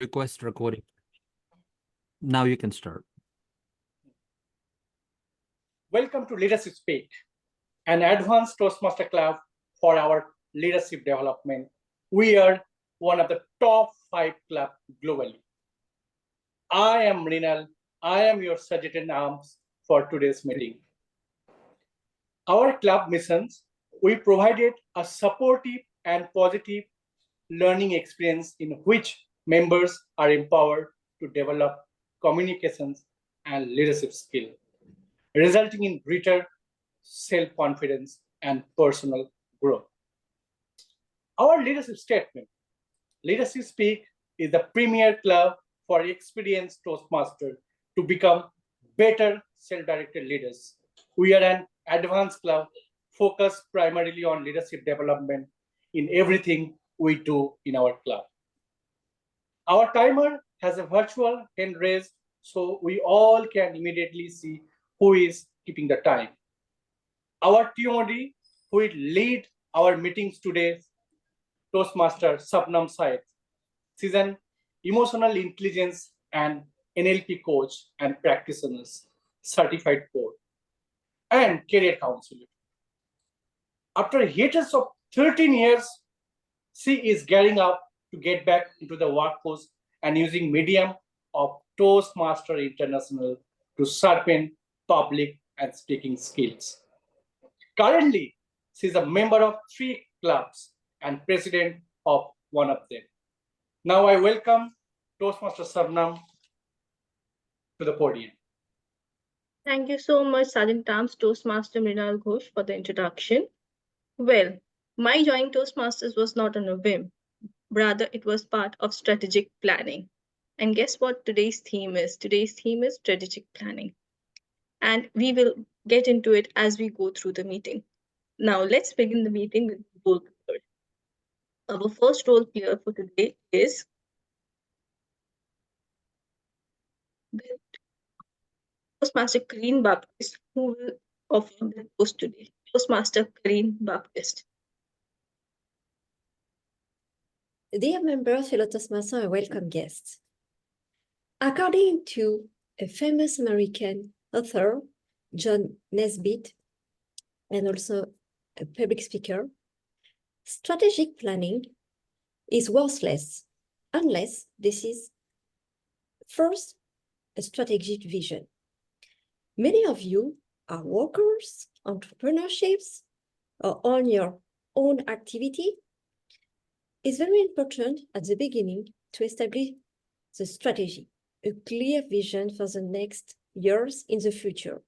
Request recording. Now you can start. Welcome to Leadership Speak, an advanced Toastmaster club for our leadership development. We are one of the top 5 clubs globally. I am Rinal. I am your sergeant in arms for today's meeting. Our club missions, we provided a supportive and positive learning experience in which members are empowered to develop communications and leadership skills, resulting in greater self-confidence and personal growth. Our leadership statement, Leadership Speak is the premier club for experienced Toastmasters to become better self-directed leaders. We are an advanced club focused primarily on leadership development in everything we do in our club. Our timer has a virtual hand raised so we all can immediately see who is keeping the time. Our TMOD, who will lead our meetings today, Toastmaster Sabnam Saiyed. She's an emotional intelligence and NLP coach and practitioners, certified coach, and career counselor. After hiatus of 13 years, she is gearing up to get back into the workforce and using medium of Toastmaster International to sharpen public and speaking skills. Currently, she is a member of 3 clubs and president of one of them. Now I welcome Toastmaster Sabnam to the podium. Thank you so much, Sergeant Arms Toastmaster Mrinal Ghosh, for the introduction. Well, my joining Toastmasters was not on a whim. Rather, it was part of strategic planning. And guess what today's theme is? Today's theme is strategic planning. And we will get into it as we go through the meeting. Now, let's begin the meeting with role players. Our first role player for today is the Toastmaster Kareen Baptist, who will offer the toast today. Toastmaster Kareen Baptist. Dear members, fellow Toastmasters, and welcome guests. According to a famous American author, John Nesbitt, and also a public speaker, strategic planning is worthless unless this is first a strategic vision. Many of you are workers, entrepreneurships, or on your own activity. It's very important at the beginning to establish the strategy, a clear vision for the next years in the future,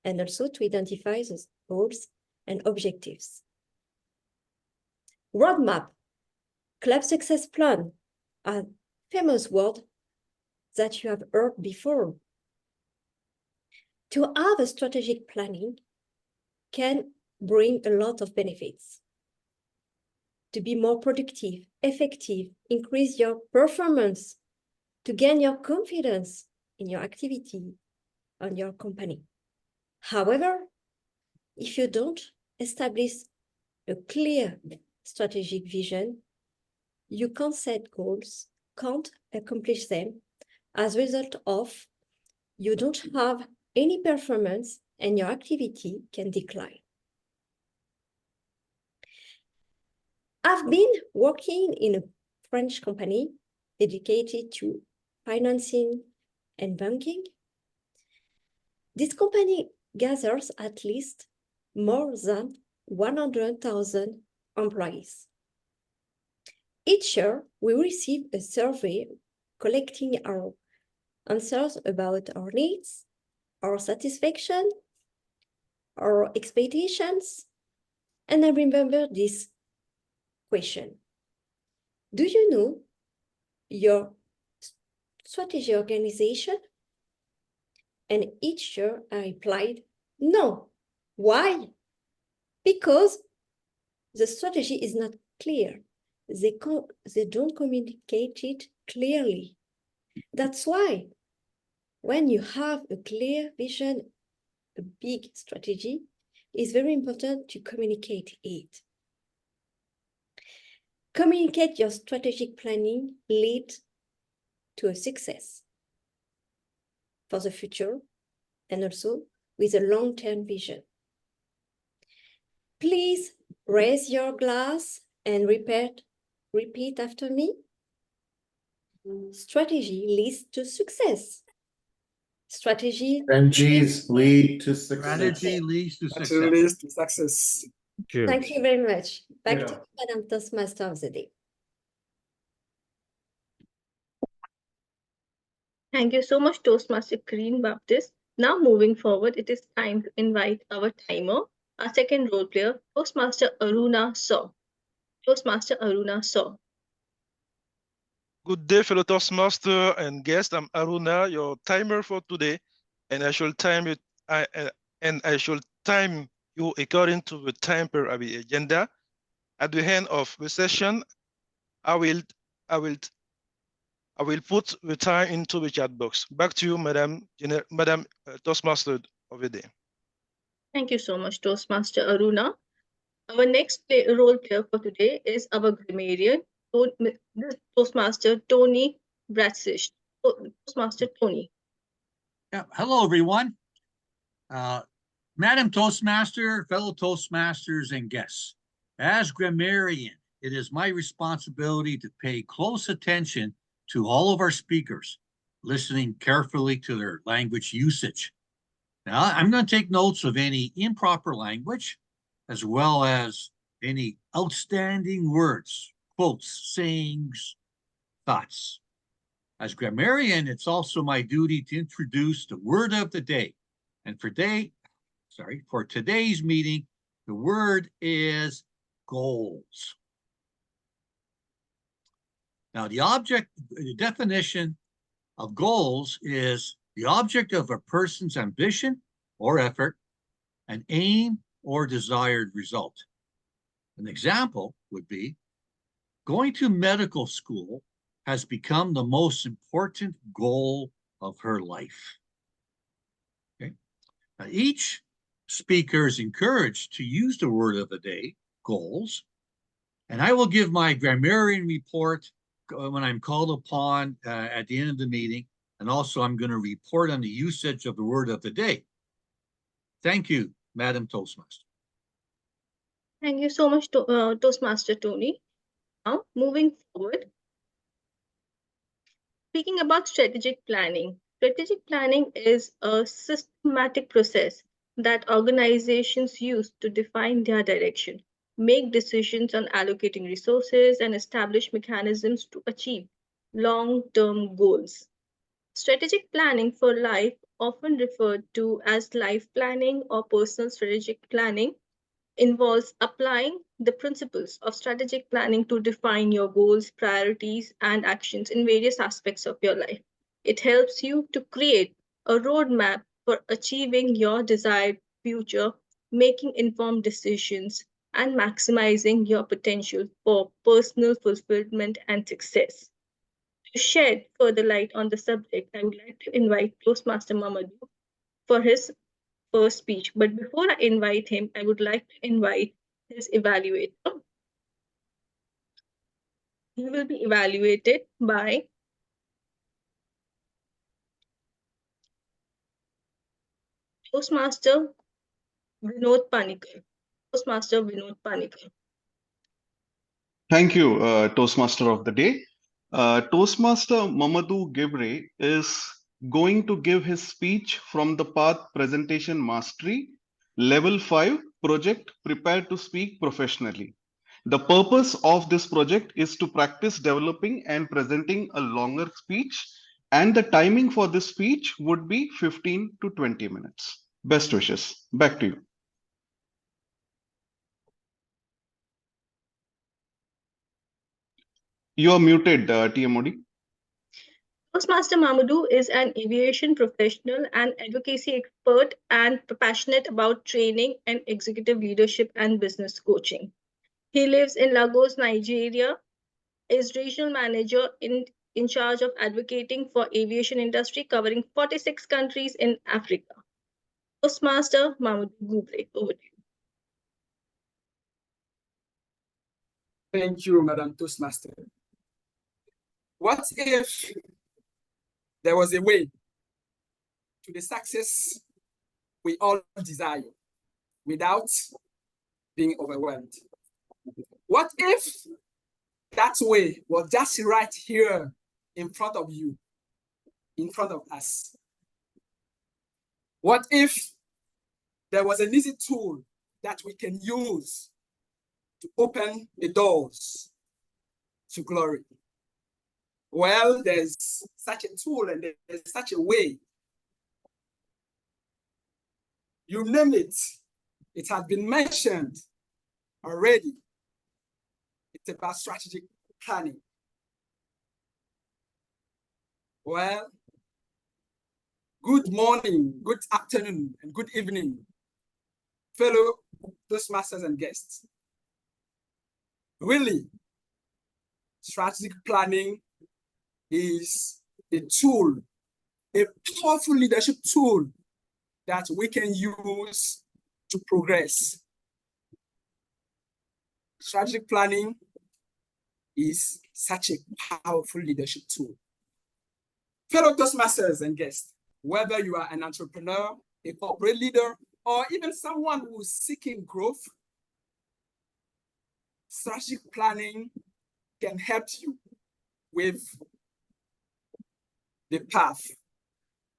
and also to identify the goals and objectives. Roadmap, club success plan are famous words that you have heard before. To have a strategic planning can bring a lot of benefits. To be more productive, effective, increase your performance, to gain your confidence in your activity and your company. However, if you don't establish a clear strategic vision, you can't set goals, can't accomplish them. As a result of, you don't have any performance and your activity can decline. I've been working in a French company dedicated to financing and banking. This company gathers at least more than 100,000 employees. Each year, we receive a survey collecting our answers about our needs, our satisfaction, our expectations, and I remember this question. Do you know your strategy organization? And each year I replied, no. Why? Because the strategy is not clear. They don't communicate it clearly. That's why when you have a clear vision, a big strategy, it's very important to communicate it. Communicate your strategic planning, lead to a success for the future and also with a long-term vision. Please raise your glass and repeat after me. Strategy leads to success. Strategies lead to success. Strategy leads to That success. leads to success. Cheers. Thank you very much. Back Yeah. to Madam Toastmaster of the day. Thank you so much, Toastmaster Green Baptist. Now moving forward, it is time to invite our timer, our second role player, Toastmaster Aruna Saw. Toastmaster Aruna Saw. Good day, fellow Toastmaster and guest. I'm Aruna, your timer for today, and I shall time you. I shall time you according to the time per agenda. At the end of the session, I will put the time into the chat box. Back to you, Madam Toastmaster of the day. Thank you so much, Toastmaster Aruna. Our next role player for today is our grammarian, Toastmaster Tony Bratsish. Toastmaster Tony. Yeah. Hello, everyone. Madam Toastmaster, fellow Toastmasters, and guests. As grammarian, it is my responsibility to pay close attention to all of our speakers, listening carefully to their language usage. Now, I'm going to take notes of any improper language, as well as any outstanding words, quotes, sayings, thoughts. As grammarian, it's also my duty to introduce the word of the day. And for today's meeting, the word is goals. Now, the definition of goals is the object of a person's ambition or effort, an aim or desired result. An example would be going to medical school has become the most important goal of her life. Okay. Now, each speaker is encouraged to use the word of the day, goals, and I will give my grammarian report when I'm called upon at the end of the meeting, and also I'm going to report on the usage of the word of the day. Thank you, Madam Toastmaster. Thank you so much, Toastmaster Tony. Now, moving forward, speaking about strategic planning. Strategic planning is a systematic process that organizations use to define their direction, make decisions on allocating resources, and establish mechanisms to achieve long-term goals. Strategic planning for life, often referred to as life planning or personal strategic planning, involves applying the principles of strategic planning to define your goals, priorities, and actions in various aspects of your life. It helps you to create a roadmap for achieving your desired future, making informed decisions, and maximizing your potential for personal fulfillment and success. To shed further light on the subject, I would like to invite Toastmaster Mamadou for his first speech. But before I invite him, I would like to invite his evaluator. He will be evaluated by Toastmaster Vinod Panikar. Toastmaster Vinod Panikar. Thank you, Toastmaster of the day. Toastmaster Mamadou Guebre is going to give his speech from the Path Presentation Mastery, Level 5 project, Prepare to Speak Professionally. The purpose of this project is to practice developing and presenting a longer speech, and the timing for this speech would be 15 to 20 minutes. Best wishes. Back to you. You are muted, TMOD. Toastmaster Mamadou is an aviation professional and advocacy expert and passionate about training and executive leadership and business coaching. He lives in Lagos, Nigeria, is regional manager in charge of advocating for aviation industry covering 46 countries in Africa. Toastmaster Mamadou Guebre, over to you. Thank you, Madam Toastmaster. What if there was a way to the success we all desire without being overwhelmed. What if that way was just right here in front of you, in front of us? What if there was an easy tool that we can use to open the doors to glory? Well, there's such a tool and there's such a way. You name it. It has been mentioned already. It's about strategic planning. Well, good morning, good afternoon, and good evening, fellow Toastmasters and guests. Really, strategic planning is a tool, a powerful leadership tool that we can use to progress. Strategic planning is such a powerful leadership tool. Fellow Toastmasters and guests, whether you are an entrepreneur, a corporate leader, or even someone who's seeking growth, strategic planning can help you with the path,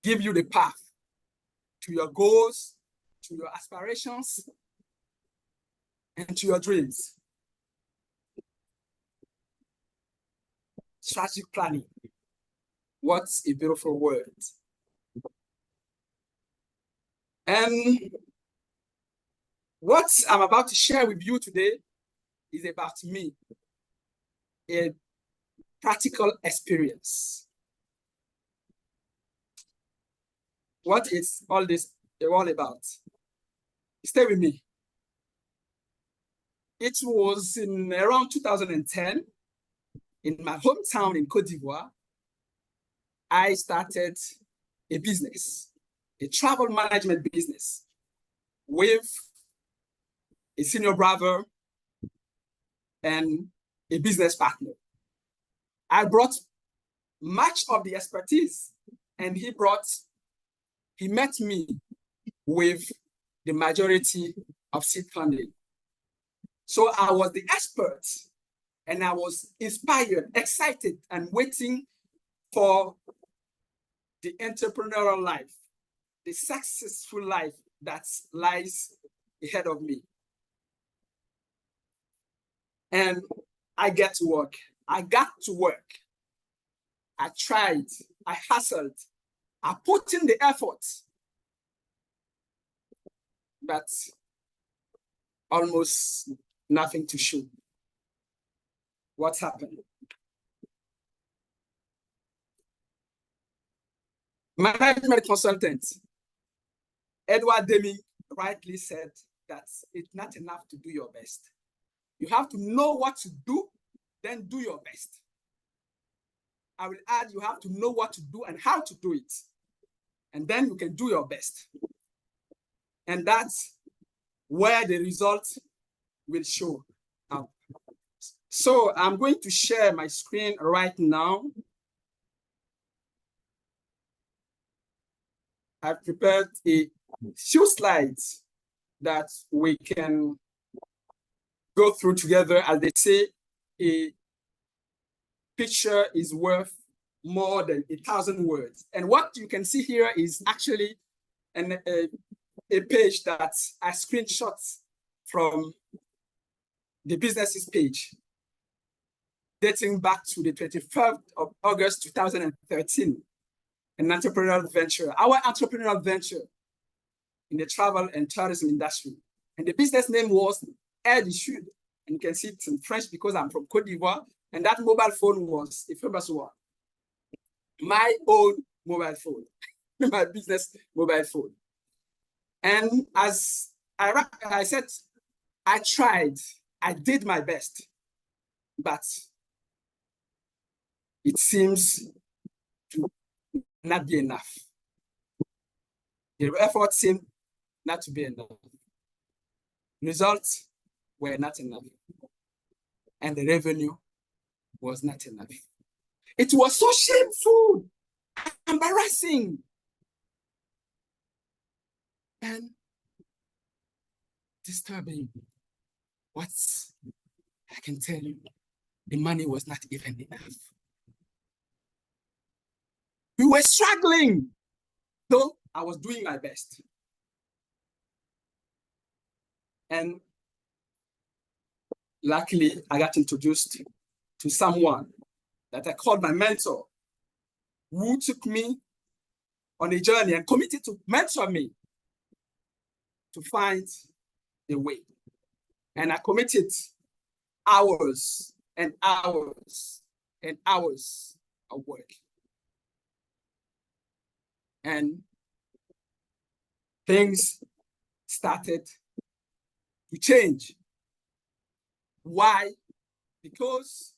give you the path to your goals, to your aspirations, and to your dreams. Strategic planning. What a beautiful word. And what I'm about to share with you today is about me, a practical experience. What is all this all about? Stay with me. It was in around 2010, in my hometown in Côte d'Ivoire, I started a business, a travel management business with a senior brother and a business partner. I brought much of the expertise and he met me with the majority of seed funding. So I was the expert and I was inspired, excited, and waiting for the entrepreneurial life, the successful life that lies ahead of me. And I got to work. I tried, I hustled, I put in the effort, but almost nothing to show. What happened? Management consultant Edward Deming rightly said that it's not enough to do your best. You have to know what to do, then do your best. I will add, you have to know what to do and how to do it. And then you can do your best. And that's where the results will show up. So I'm going to share my screen right now. I've prepared a few slides that we can go through together. As they say, a picture is worth more than 1,000 words. And what you can see here is actually a page that I screenshot from the business's page, dating back to the 21st of August 2013, an entrepreneurial venture, our entrepreneurial venture in the travel and tourism industry. And the business name was Air du Sud. And you can see it in French because I'm from Côte d'Ivoire. And that mobile phone was a famous one. My own mobile phone, my business mobile phone. And as I said, I tried, I did my best, but it seems to not be enough. The effort seemed not to be enough. Results were not enough. And the revenue was not enough. It was so shameful. I'm missing. And disturbing. What I can tell you, the money was not even enough. We were struggling, though I was doing my best. And luckily, I got introduced to someone that I called my mentor, who took me on a journey and committed to mentor me to find a way. And I committed hours and hours and hours of work. And things started to change. Why? Because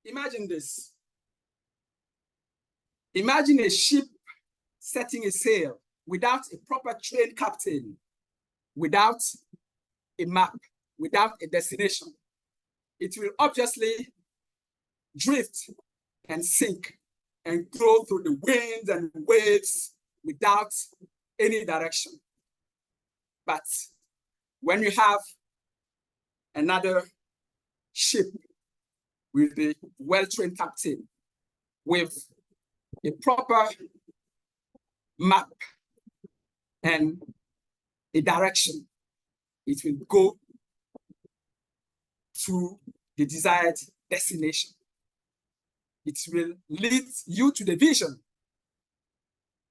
imagine this. Imagine a ship setting a sail without a proper trained captain, without a map, without a destination. It will obviously drift and sink and go through the winds and waves without any direction. But when you have another ship with a well-trained captain, with a proper map and a direction, it will go to the desired destination. It will lead you to the vision.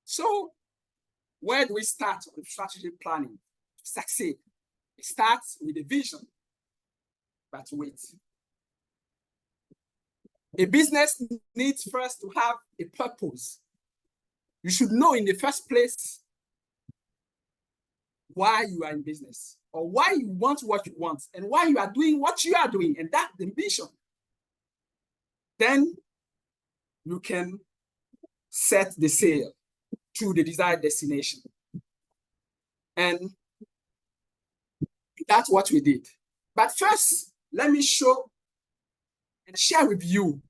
So where do we start with strategy planning to succeed? It starts with a vision. But wait. A business needs first to have a purpose. You should know in the first place why you are in business, or why you want what you want, and why you are doing what you are doing, and that's the vision. Then you can set the sail to the desired destination. And that's what we did. But first, let me show and share with you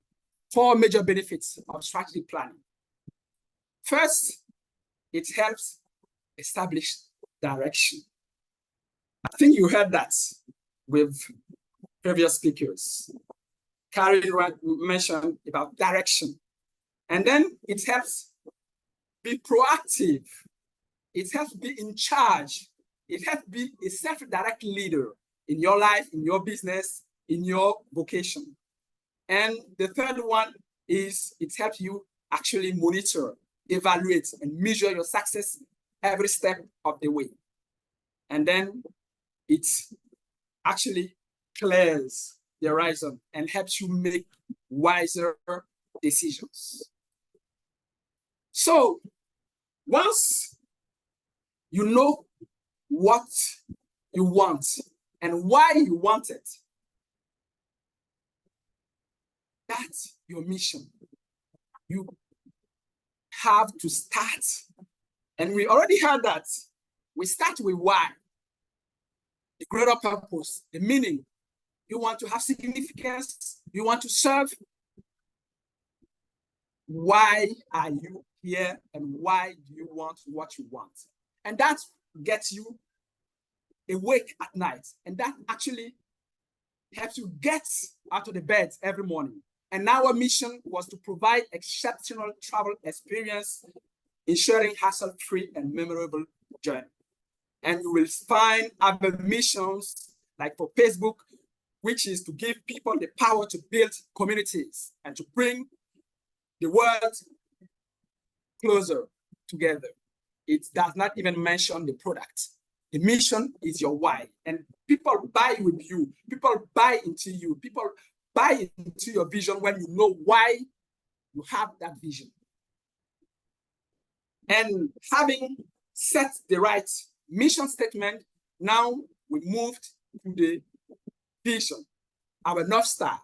4 major benefits of strategic planning. First, it helps establish direction. I think you heard that with previous speakers. Karen mentioned about direction. And then it helps be proactive. It helps be in charge. It helps be a self-direct leader in your life, in your business, in your vocation. And the third one is it helps you actually monitor, evaluate, and measure your success every step of the way. And then it actually clears the horizon and helps you make wiser decisions. So once you know what you want and why you want it, that's your mission. You have to start. And we already heard that. We start with why. The greater purpose, the meaning. You want to have significance. You want to serve. Why are you here and why do you want what you want? And that gets you awake at night. And that actually helps you get out of the bed every morning. And our mission was to provide exceptional travel experience, ensuring hassle-free and memorable journey. And you will find other missions, like for Facebook, which is to give people the power to build communities and to bring the world closer together. It does not even mention the product. The mission is your why. And people buy with you. People buy into you. People buy into your vision when you know why you have that vision. And having set the right mission statement, now we moved to the vision, our North Star.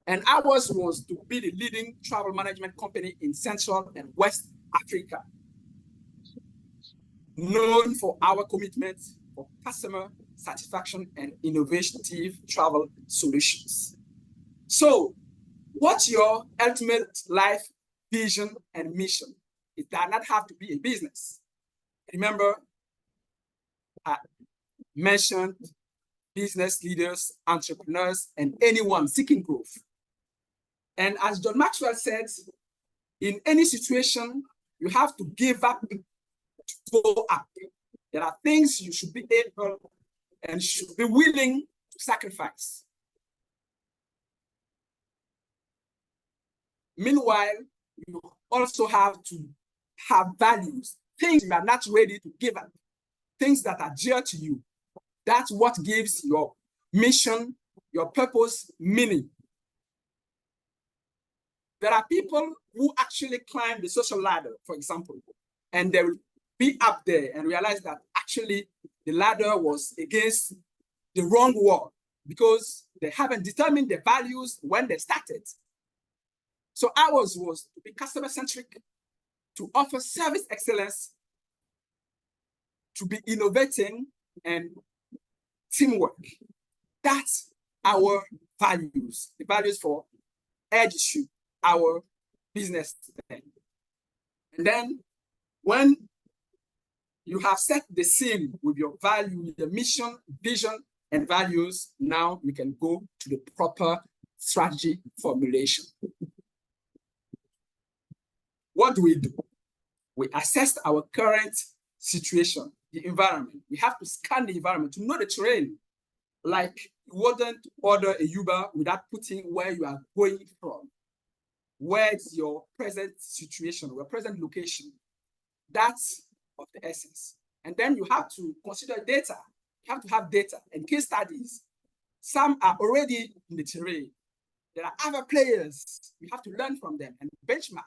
And ours was to be the leading travel management company in Central and West Africa, known for our commitment for customer satisfaction and innovative travel solutions. So what's your ultimate life vision, and mission. It does not have to be a business. Remember, I mentioned business leaders, entrepreneurs, and anyone seeking growth. And as John Maxwell said, in any situation, you have to give up to go up. There are things you should be able and should be willing to sacrifice. Meanwhile, you also have to have values, things you are not ready to give up, things that are dear to you. That's what gives your mission, your purpose, meaning. There are people who actually climb the social ladder, for example, and they will be up there and realize that actually the ladder was against the wrong wall because they haven't determined their values when they started. So ours was to be customer-centric, to offer service excellence, to be innovating, and teamwork. That's our values, the values for EduShoot, our business thing. And then when you have set the scene with your value, the mission, vision, and values, now you can go to the proper strategy formulation. What do? We assess our current situation, the environment. We have to scan the environment to know the terrain. Like you wouldn't order a Uber without putting where you are going from. Where's your present situation, your present location? That's of the essence. And then you have to consider data. You have to have data and case studies. Some are already in the terrain. There are other players. We have to learn from them and benchmark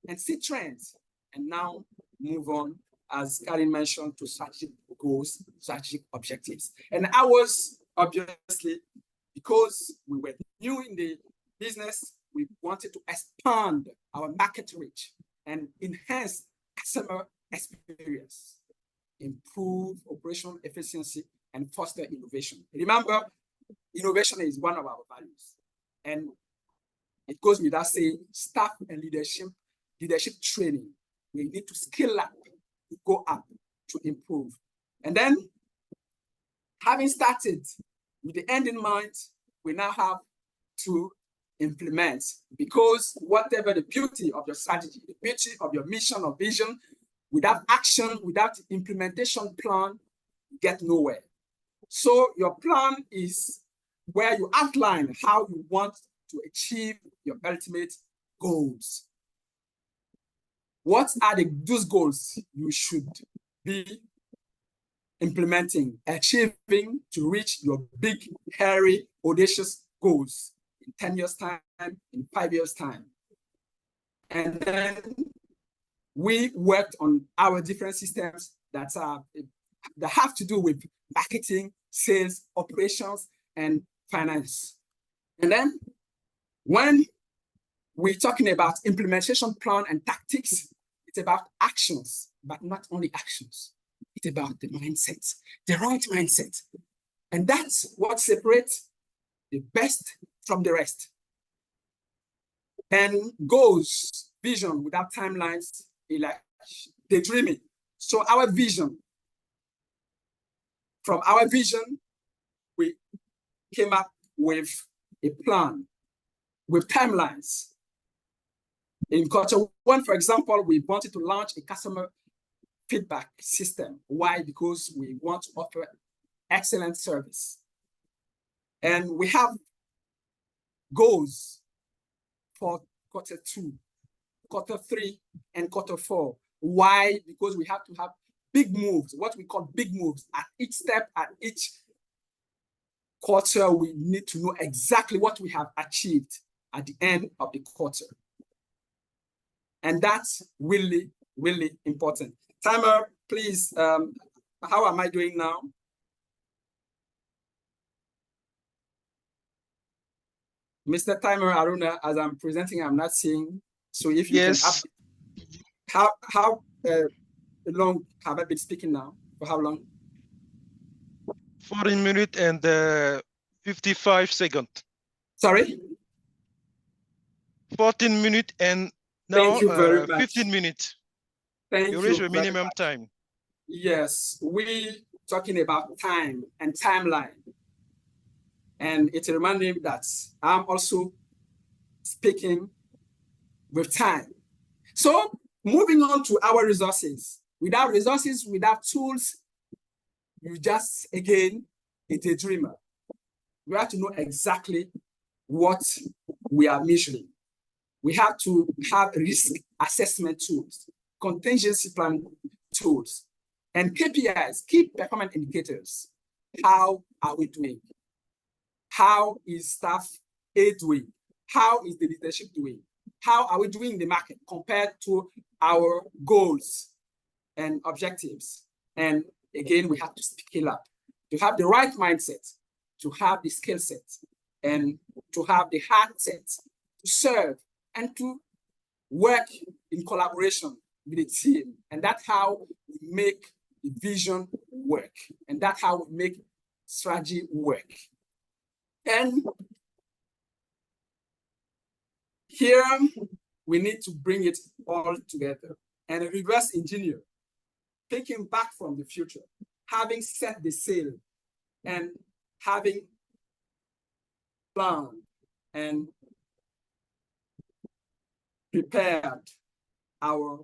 and see trends. And now move on, as Karin mentioned, to strategic goals, strategic objectives. And ours, obviously, because we were new in the business, we wanted to expand our market reach and enhance customer experience, improve operational efficiency, and foster innovation. Remember, innovation is one of our values. And it goes without saying, staff and leadership training. We need to skill up, to go up, to improve. And then, having started with the end in mind, we now have to implement, because whatever the beauty of your strategy, the beauty of your mission or vision, without action, without implementation plan, you get nowhere. So your plan is where you outline how you want to achieve your ultimate goals. What are those goals you should be implementing, achieving to reach your big, hairy, audacious goals in 10 years' time, in 5 years' time? And then we worked on our different systems that have to do with marketing, sales, operations, and finance. And then when we're talking about implementation plan and tactics, it's about actions, but not only actions. It's about the mindset, the right mindset. And that's what separates the best from the rest. And goals, vision without timelines, is like daydreaming. So our vision, from our vision, we came up with a plan with timelines. In Q1, for example, we wanted to launch a customer feedback system. Why? Because we want to offer excellent service. And we have goals for Q2, Q3, and Q4. Why? Because we have to have big moves, what we call big moves. At each step, at each quarter, we need to know exactly what we have achieved at the end of the quarter. And that's really, really important. Timer, please, how am I doing now? Mr. Timer Aruna, as I'm presenting, I'm not seeing. So if you can update, how long have I been speaking now? For how long? 14 minutes and 55 seconds. Sorry? 14 minutes and Now, you very much. 15 minutes. Thank You you reach your very minimum much. time. Yes, we talking about time and timeline. And it reminded me that I'm also speaking with time. So moving on to our resources. Without resources, without tools, you just, again, it's a dreamer. We have to know exactly what we are measuring. We have to have risk assessment tools, contingency plan tools, and KPIs, key performance indicators. How are we doing? How is staff A doing? How is the leadership doing? How are we doing in the market compared to our goals and objectives? And again, we have to scale up, to have the right mindset, to have the skill set, and to have the heart set to serve and to work in collaboration with the team. And that's how we make the vision work. And that's how we make strategy work. And here we need to bring it all together and reverse engineer, taking back from the future, having set the sail and having planned and prepared our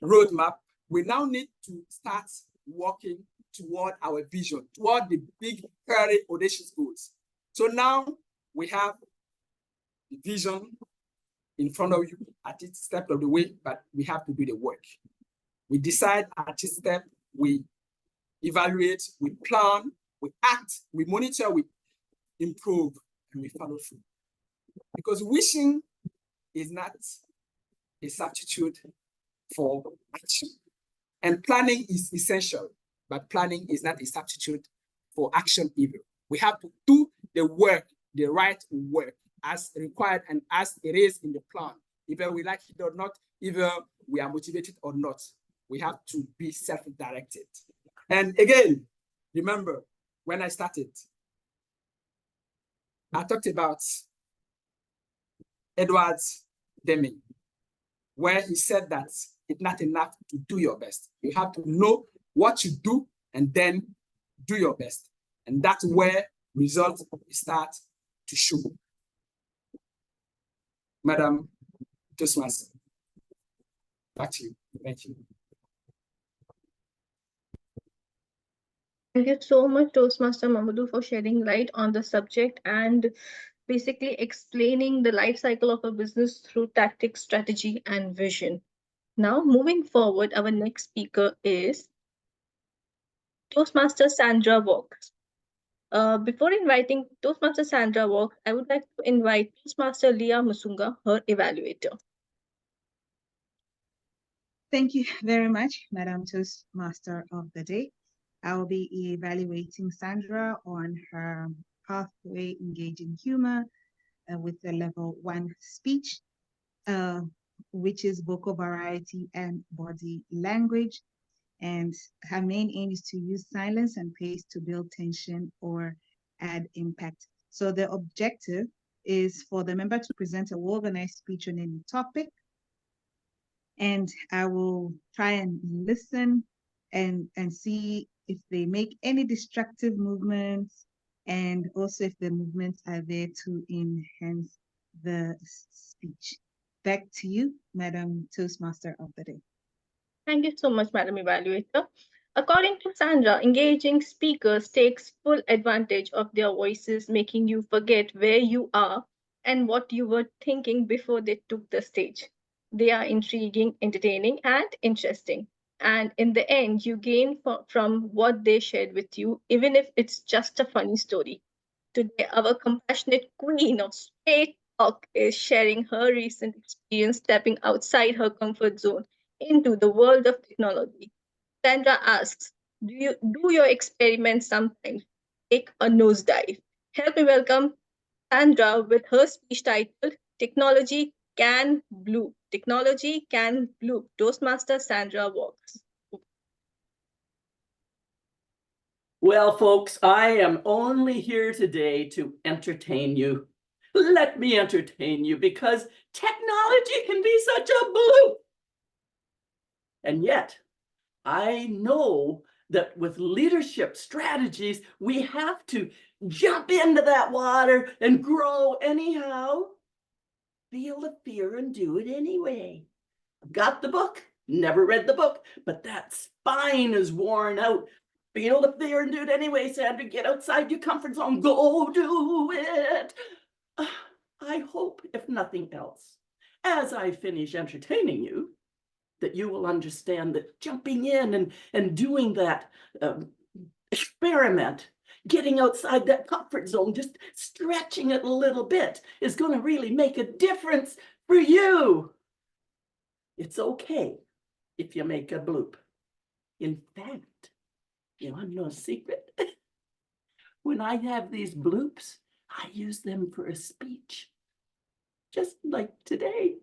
roadmap. We now need to start working toward our vision, toward the big, hairy, audacious goals. So now we have the vision in front of you at each step of the way, but we have to do the work. We decide at each step, we evaluate, we plan, we act, we monitor, we improve, and we follow through. Because wishing is not a substitute for action. And planning is essential, but planning is not a substitute for action either. We have to do the work, the right work, as required and as it is in the plan. Either we like it or not, either we are motivated or not. We have to be self-directed. And again, remember, when I started, I talked about Edward Deming, where he said that it's not enough to do your best. You have to know what you do and then do your best. And that's where results start to show. Madam Toastmaster, back to you. Thank you. Thank you so much, Toastmaster Mamadou, for shedding light on the subject and basically explaining the life cycle of a business through tactics, strategy, and vision. Now, moving forward, our next speaker is Toastmaster Sandra Valks. Before inviting Toastmaster Sandra Valks, I would like to invite Toastmaster Leah Musunga, her evaluator. Thank you very much, Madam Toastmaster of the Day. I will be evaluating Sandra on her pathway engaging humor with the level 1 speech, which is vocal variety and body language. And her main aim is to use silence and pace to build tension or add impact. So the objective is for the member to present a well-organized speech on any topic. And I will try and listen and see if they make any distractive movements, and also if the movements are there to enhance the speech. Back to you, Madam Toastmaster of the Day. Thank you so much, Madam Evaluator. According to Sandra, engaging speakers takes full advantage of their voices, making you forget where you are and what you were thinking before they took the stage. They are intriguing, entertaining, and interesting. And in the end, you gain from what they shared with you, even if it's just a funny story. Today, our compassionate queen of straight talk is sharing her recent experience stepping outside her comfort zone into the world of technology. Sandra asks, do you do your experiments sometimes? Take a nosedive. Help me welcome Sandra with her speech titled Technology Can Bloop. Technology Can Bloop. Toastmaster Sandra Valks. Well, folks, I am only here today to entertain you. let me entertain you because technology can be such a bloop. And yet, I know that with leadership strategies, we have to jump into that water and grow anyhow. Feel the fear and do it anyway. I've got the book, never read the book, but that spine is worn out. Feel the fear and do it anyway, Sandra. Get outside your comfort zone. Go do it. I hope, if nothing else, as I finish entertaining you, that you will understand that jumping in and doing that experiment, getting outside that comfort zone, just stretching it a little bit is going to really make a difference for you. It's okay if you make a bloop. In fact, you want to know a secret? When I have these bloops, I use them for a speech, just like today.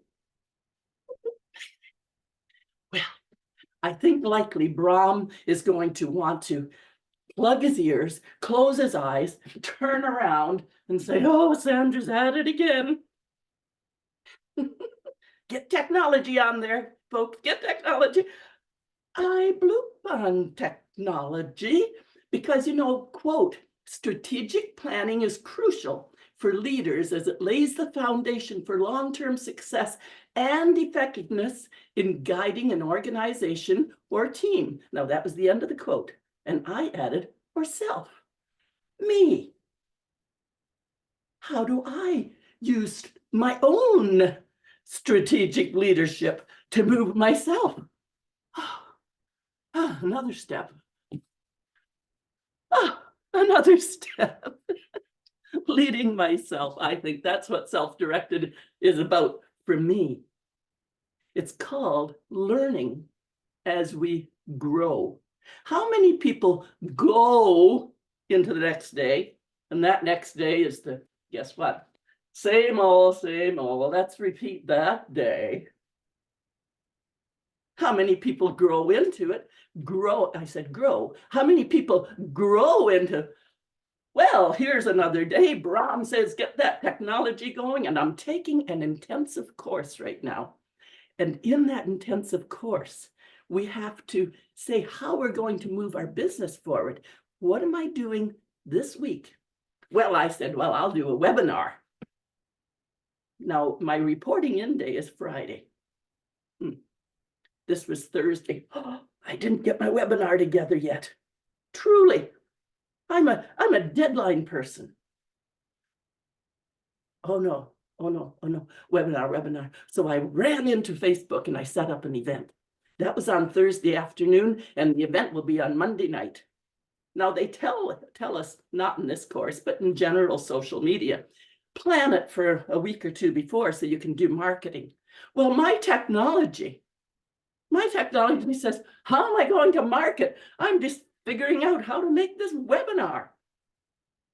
Well, I think likely Brahm is going to want to plug his ears, close his eyes, turn around and say, oh, Sandra's at it again. Get technology on there, folks, get technology. I bloop on technology because, you know, quote, strategic planning is crucial for leaders as it lays the foundation for long-term success and effectiveness in guiding an organization or team. Now, that was the end of the quote. And I added, or self, me. How do I use my own strategic leadership to move myself? Another step. Another step. Leading myself. I think that's what self-directed is about for me. It's called learning as we grow. How many people go into the next day, and that next day is the, guess what? Same old, same old. Well, let's repeat that day. How many people grow into it? Grow, I said grow. How many people grow into, well, here's another day. Brahm says, get that technology going. And I'm taking an intensive course right now. And in that intensive course, we have to say how we're going to move our business forward. What am I doing this week? Well, I said, well, I'll do a webinar. Now, my reporting in day is Friday. This was Thursday. Oh, I didn't get my webinar together yet. Truly, I'm a deadline person. Oh no, webinar. So I ran into Facebook and I set up an event. That was on Thursday afternoon, and the event will be on Monday night. Now they tell us, not in this course, but in general social media, plan it for a week or two before so you can do marketing. Well, my technology says, how am I going to market? I'm just figuring out how to make this webinar.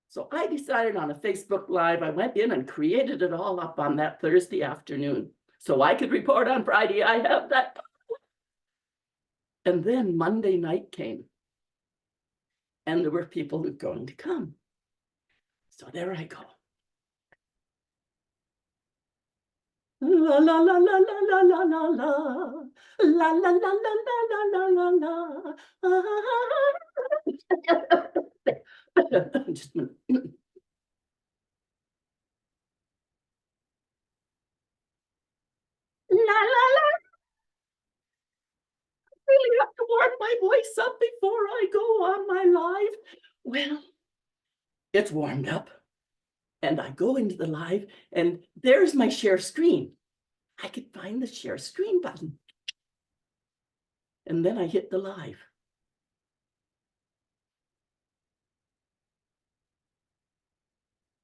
So I decided on a Facebook Live, I went in and created it all up on that Thursday afternoon. So I could report on Friday, I have that. And then Monday night came. And there were people who were going to come. So there I go. La la la la la la la la la la la la la la la la. Just a minute. La la la. I really have to warm my voice up before I go on my live. Well, it's warmed up. And I go into the live, and there's my share screen. I could find the share screen button. And then I hit the live.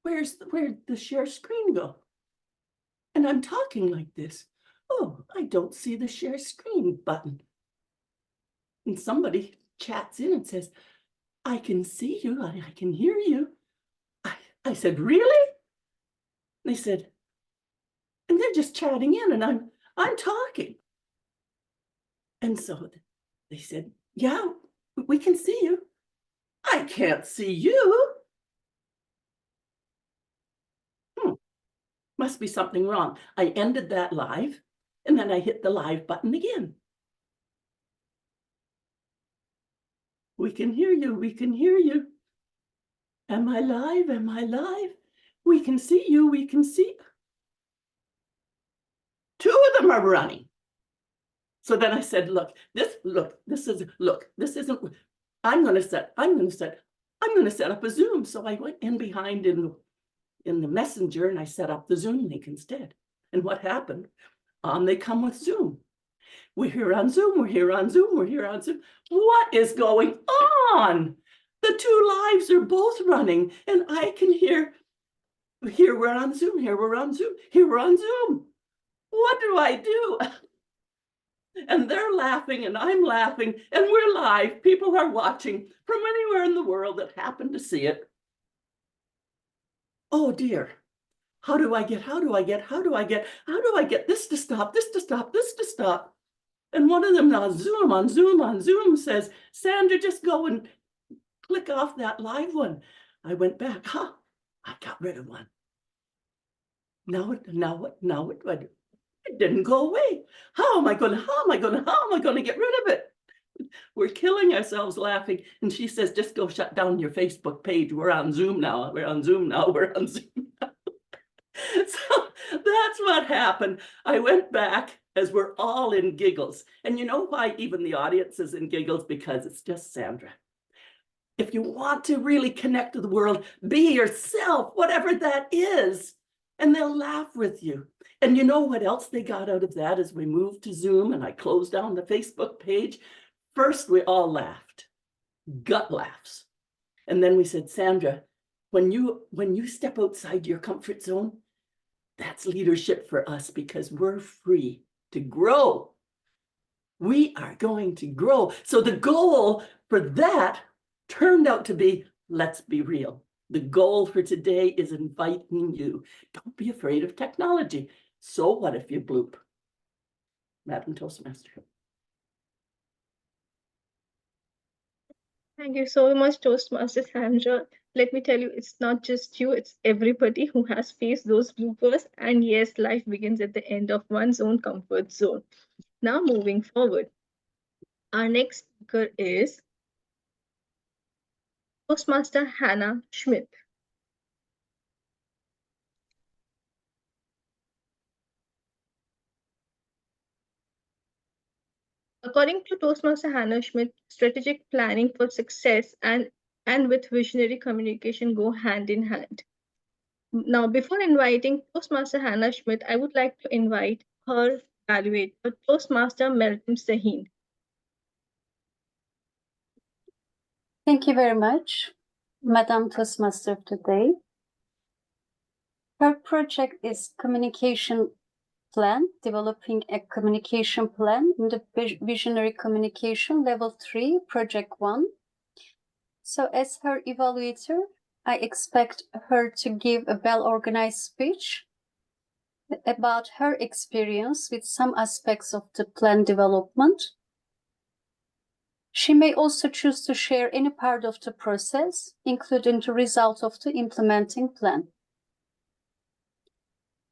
Where'd the share screen go? And I'm talking like this. Oh, I don't see the share screen button. And somebody chats in and says, I can see you, I can hear you. I said, really? They said, and they're just chatting in, and I'm talking. And so they said, yeah, we can see you. I can't see you. Must be something wrong. I ended that live, and then I hit the live button again. We can hear you. We can hear you. Am I live? Am I live? We can see you. We can see. Two of them are running. So then I said, look, this isn't, I'm going to set up a Zoom. So I went in behind in the messenger and I set up the Zoom link instead. And what happened? On they come with Zoom. We're here on Zoom, we're here on Zoom, we're here on Zoom. What is going on? The two lives are both running and I can hear, here we're on Zoom, here we're on Zoom, here we're on Zoom. What do I do? And they're laughing and I'm laughing and we're live. People are watching from anywhere in the world that happen to see it. Oh dear. How do I get this to stop, this to stop, this to stop? And one of them on Zoom says, Sandra, just go and click off that live one. I went back, I got rid of one. Now what do I do? It didn't go away. How am I going to get rid of it? We're killing ourselves laughing. And she says, just go shut down your Facebook page. We're on Zoom now. We're on Zoom now. We're on Zoom now. So that's what happened. I went back as we're all in giggles. And you know why even the audience is in giggles? Because it's just Sandra. If you want to really connect to the world, be yourself, whatever that is, and they'll laugh with you. And you know what else they got out of that as we moved to Zoom and I closed down the Facebook page? First, we all laughed, gut laughs. And then we said, Sandra, when you step outside your comfort zone, that's leadership for us because we're free to grow. We are going to grow. So the goal for that turned out to be, let's be real. The goal for today is inviting you. Don't be afraid of technology. So what if you bloop? Madam Toastmaster. Thank you so much, Toastmaster Sandra. Let me tell you, it's not just you, it's everybody who has faced those bloopers. And yes, life begins at the end of one's own comfort zone. Now moving forward, our next speaker is Toastmaster Hannah Schmidt. According to Toastmaster Hannah Schmidt, strategic planning for success and with visionary communication go hand in hand. Now, before inviting Toastmaster Hannah Schmidt, I would like to invite her evaluator, Toastmaster Melton Sahin. Thank you very much, Madam Toastmaster of today. Her project is communication plan, developing a communication plan in the visionary communication level 3, project 1. So as her evaluator, I expect her to give a well-organized speech about her experience with some aspects of the plan development. She may also choose to share any part of the process, including the result of the implementing plan.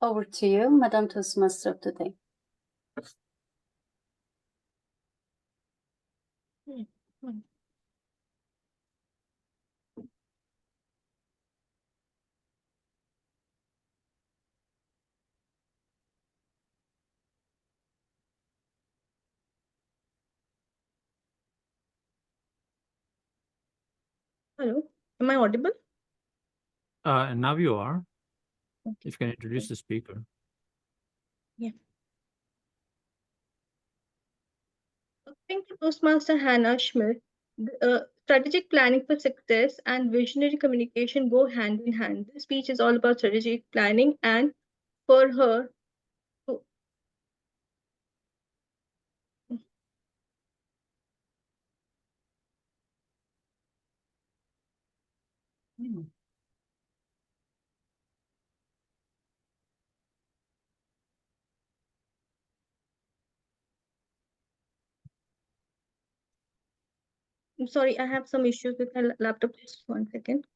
Over to you, Madam Toastmaster of the day. Hello, am I audible? And now you are. Okay. If you can introduce the speaker. Yeah. According to Toastmaster Hannah Schmidt, strategic planning for success and visionary communication go hand in hand. This speech is all about strategic planning, and for her to I'm sorry, I have some issues with my laptop. Just 1 second.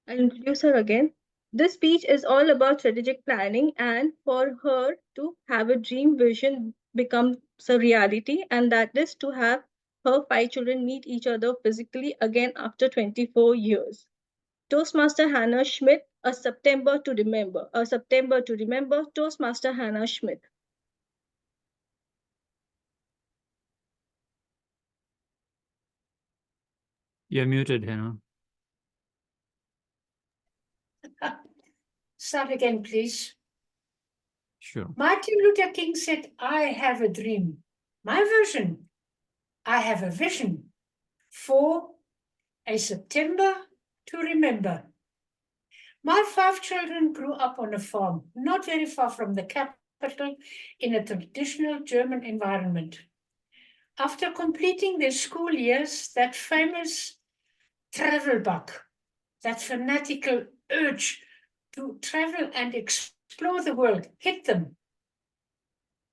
I'll introduce her again. This speech is all about strategic planning and for her to have a dream vision becomes a reality, and that is to have her 5 children meet each other physically again after 24 years. Toastmaster Hannah Schmidt, a September to remember. A September to remember, Toastmaster Hannah Schmidt. You're muted, Hannah. Start again, please. Sure. Martin Luther King said, I have a dream. My vision, I have a vision for a September to remember. My 5 children grew up on a farm, not very far from the capital, in a traditional German environment. After completing their school years, that famous travel bug, that fanatical urge to travel and explore the world hit them.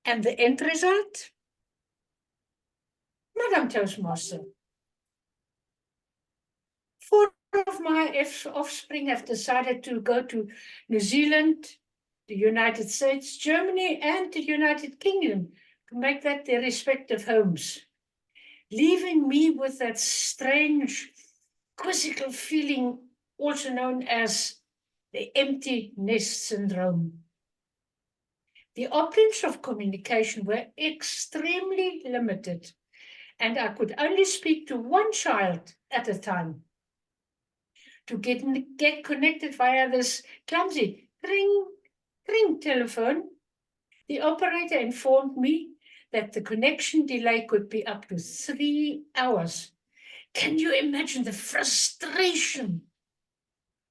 And the end result? Madam Toastmaster, 4 of my offspring have decided to go to New Zealand, the United States, Germany, and the United Kingdom to make that their respective homes, leaving me with that strange, quizzical feeling, also known as the empty nest syndrome. The options of communication were extremely limited, and I could only speak to one child at a time. To get connected via this clumsy ring, ring telephone, the operator informed me that the connection delay could be up to 3 hours. Can you imagine the frustration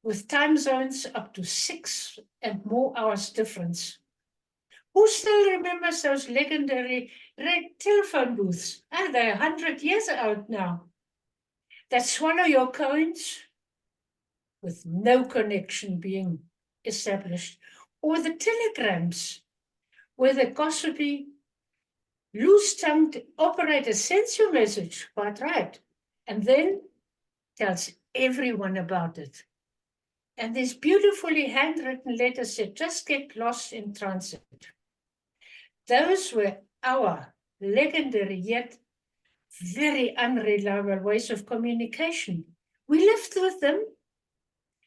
with time zones up to 6 and more hours difference? Who still remembers those legendary red telephone booths? They're 100 years out now. That swallow your coins with no connection being established. Or the telegrams where the gossipy, loose-tongued operator sends your message, quite right, and then tells everyone about it. And these beautifully handwritten letters said, just get lost in transit. Those were our legendary yet very unreliable ways of communication. We lived with them,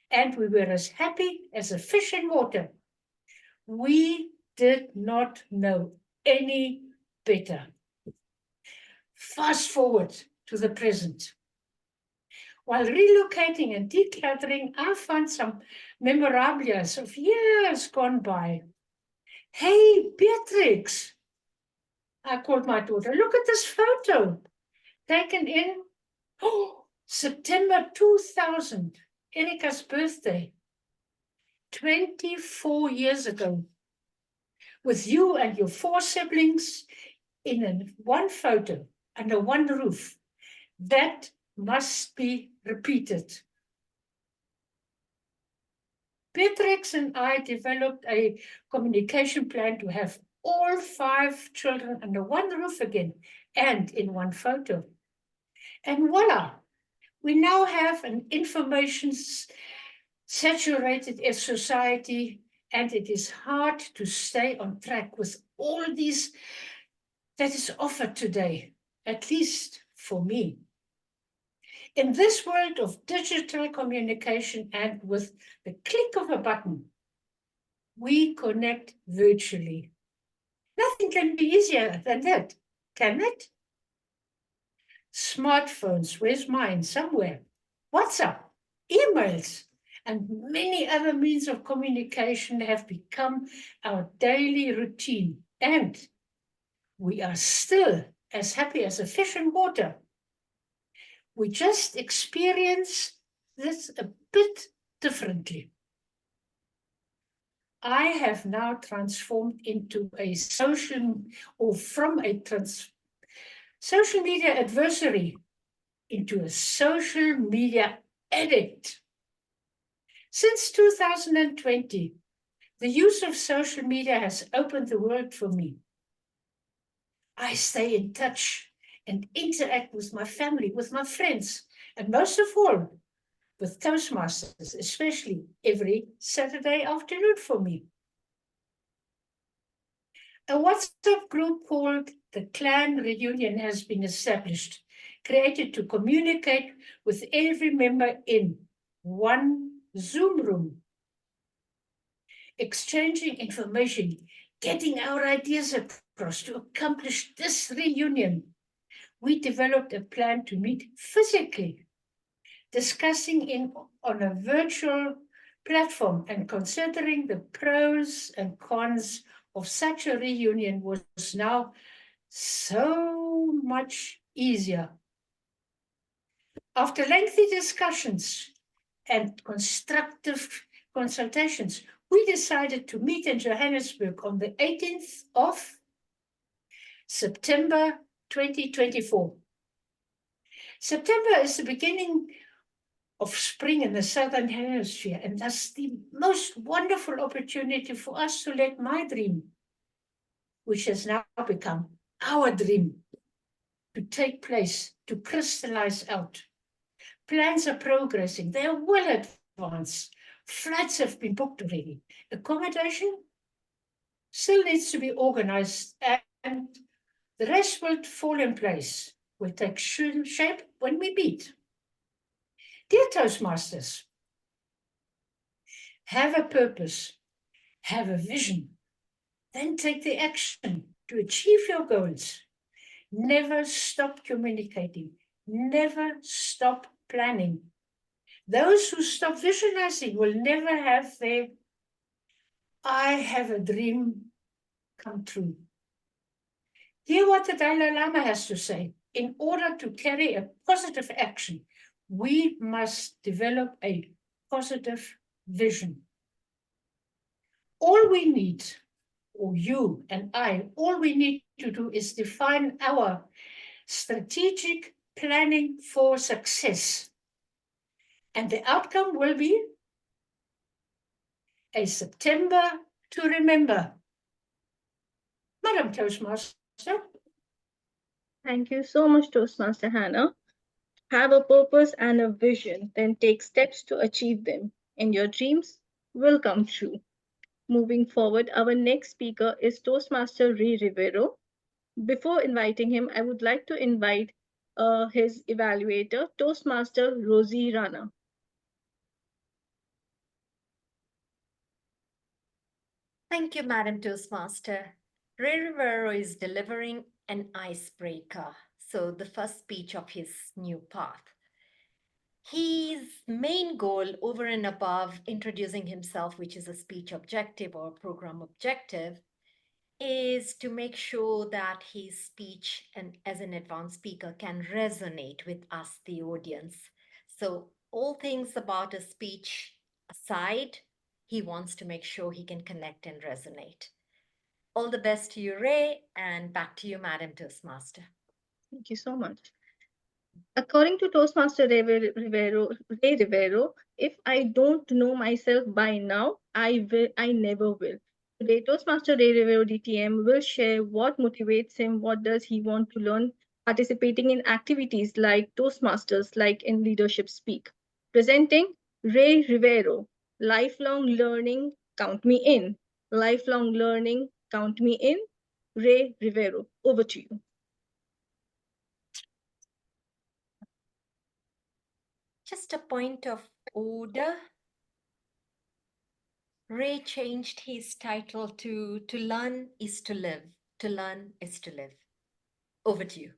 and we were as happy as a fish in water. We did not know any better. Fast forward to the present. While relocating and decluttering, I found some memorabilia of years gone by. Hey, Beatrix, I called my daughter, look at this photo taken in September 2000, Erika's birthday, 24 years ago, with you and your 4 siblings in one photo under one roof. That must be repeated. Beatrix and I developed a communication plan to have all 5 children under one roof again and in one photo. And voila, we now have an information-saturated society, and it is hard to stay on track with all these that is offered today, at least for me. In this world of digital communication and with the click of a button, we connect virtually. Nothing can be easier than that, can it? Smartphones, where's mine? Somewhere. WhatsApp, emails, and many other means of communication have become our daily routine. And we are still as happy as a fish in water. We just experience this a bit differently. I have now transformed into a social media adversary into a social media addict. Since 2020, the use of social media has opened the world for me. I stay in touch and interact with my family, with my friends, and most of all, with Toastmasters, especially every Saturday afternoon for me. A WhatsApp group called the Clan Reunion has been established, created to communicate with every member in one Zoom room, exchanging information, getting our ideas across to accomplish this reunion. We developed a plan to meet physically, discussing on a virtual platform and considering the pros and cons of such a reunion was now so much easier. After lengthy discussions and constructive consultations, we decided to meet in Johannesburg on the 18th of September 2024. September is the beginning of spring in the Southern Hemisphere, and thus the most wonderful opportunity for us to let my dream, which has now become our dream, to take place, to crystallize out. Plans are progressing. They are well advanced. Flights have been booked already. Accommodation still needs to be organized, and the rest will fall in place, will take shape when we meet. Dear Toastmasters, have a purpose, have a vision, then take the action to achieve your goals. Never stop communicating, never stop planning. Those who stop visualizing will never have their I have a dream come true. Hear what the Dalai Lama has to say. In order to carry a positive action, we must develop a positive vision. All we need, or you and I, all we need to do is define our strategic planning for success. And the outcome will be a September to remember. Madam Toastmaster. Thank you so much, Toastmaster Hannah. Have a purpose and a vision, then take steps to achieve them, and your dreams will come true. Moving forward, our next speaker is Toastmaster Rivero. Before inviting him, I would like to invite his evaluator, Toastmaster Rozy Rana. Thank you, Madam Toastmaster. Rivero is delivering an icebreaker, so the first speech of his new path. His main goal, over and above introducing himself, which is a speech objective or program objective, is to make sure that his speech and as an advanced speaker can resonate with us, the audience. So all things about a speech aside, he wants to make sure he can connect and resonate. All the best to you, Ray, and back to you, Madam Toastmaster. Thank you so much. According to Toastmaster Ray Rivero, if I don't know myself by now, I never will. Today, Toastmaster Ray Rivero DTM will share what motivates him, what does he want to learn, participating in activities like Toastmasters, like in Leadership Speak. Presenting Ray Rivero, lifelong learning, count me in. Lifelong learning, count me in. Ray Rivero, over to you. Just a point of order. Ray changed his title to learn is to live. To learn is to live. Over to you.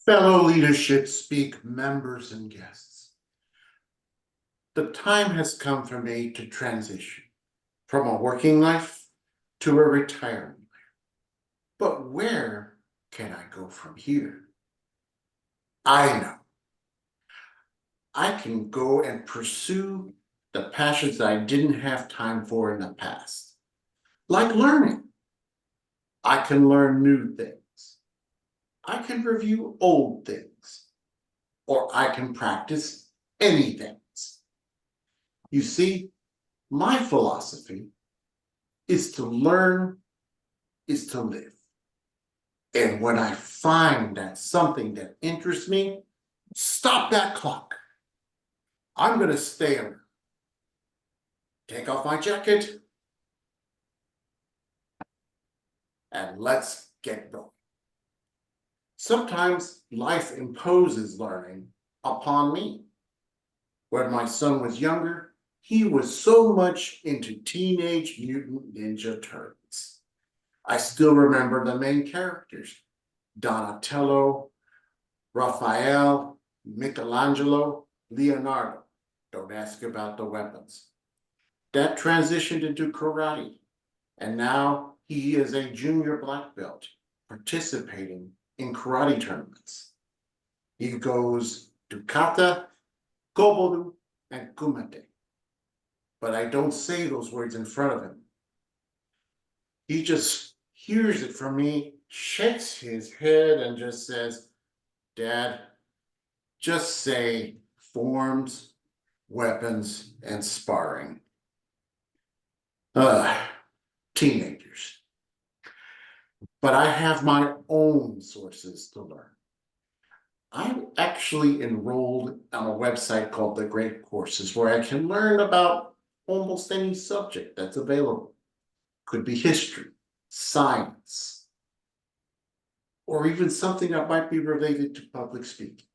Fellow Leadership Speak members and guests, the time has come for me to transition from a working life to a retirement life. But where can I go from here? I know. I can go and pursue the passions I didn't have time for in the past, like learning. I can learn new things. I can review old things, or I can practice any things. You see, my philosophy is to learn is to live. And when I find that something that interests me, stop that clock. I'm gonna stay around. Take off my jacket. And let's get going. Sometimes life imposes learning upon me. When my son was younger, he was so much into Teenage Mutant Ninja Turtles. I still remember the main characters: Donatello, Raphael, Michelangelo, Leonardo. Don't ask about the weapons. Dad transitioned into karate, and now he is a junior black belt participating in karate tournaments. He goes to kata, kobudo, and kumite. But I don't say those words in front of him. He just hears it from me, shakes his head, and just says, "Dad, just say forms, weapons, and sparring." Teenagers. But I have my own sources to learn. I'm actually enrolled on a website called The Great Courses, where I can learn about almost any subject that's available. Could be history, science, or even something that might be related to public speaking.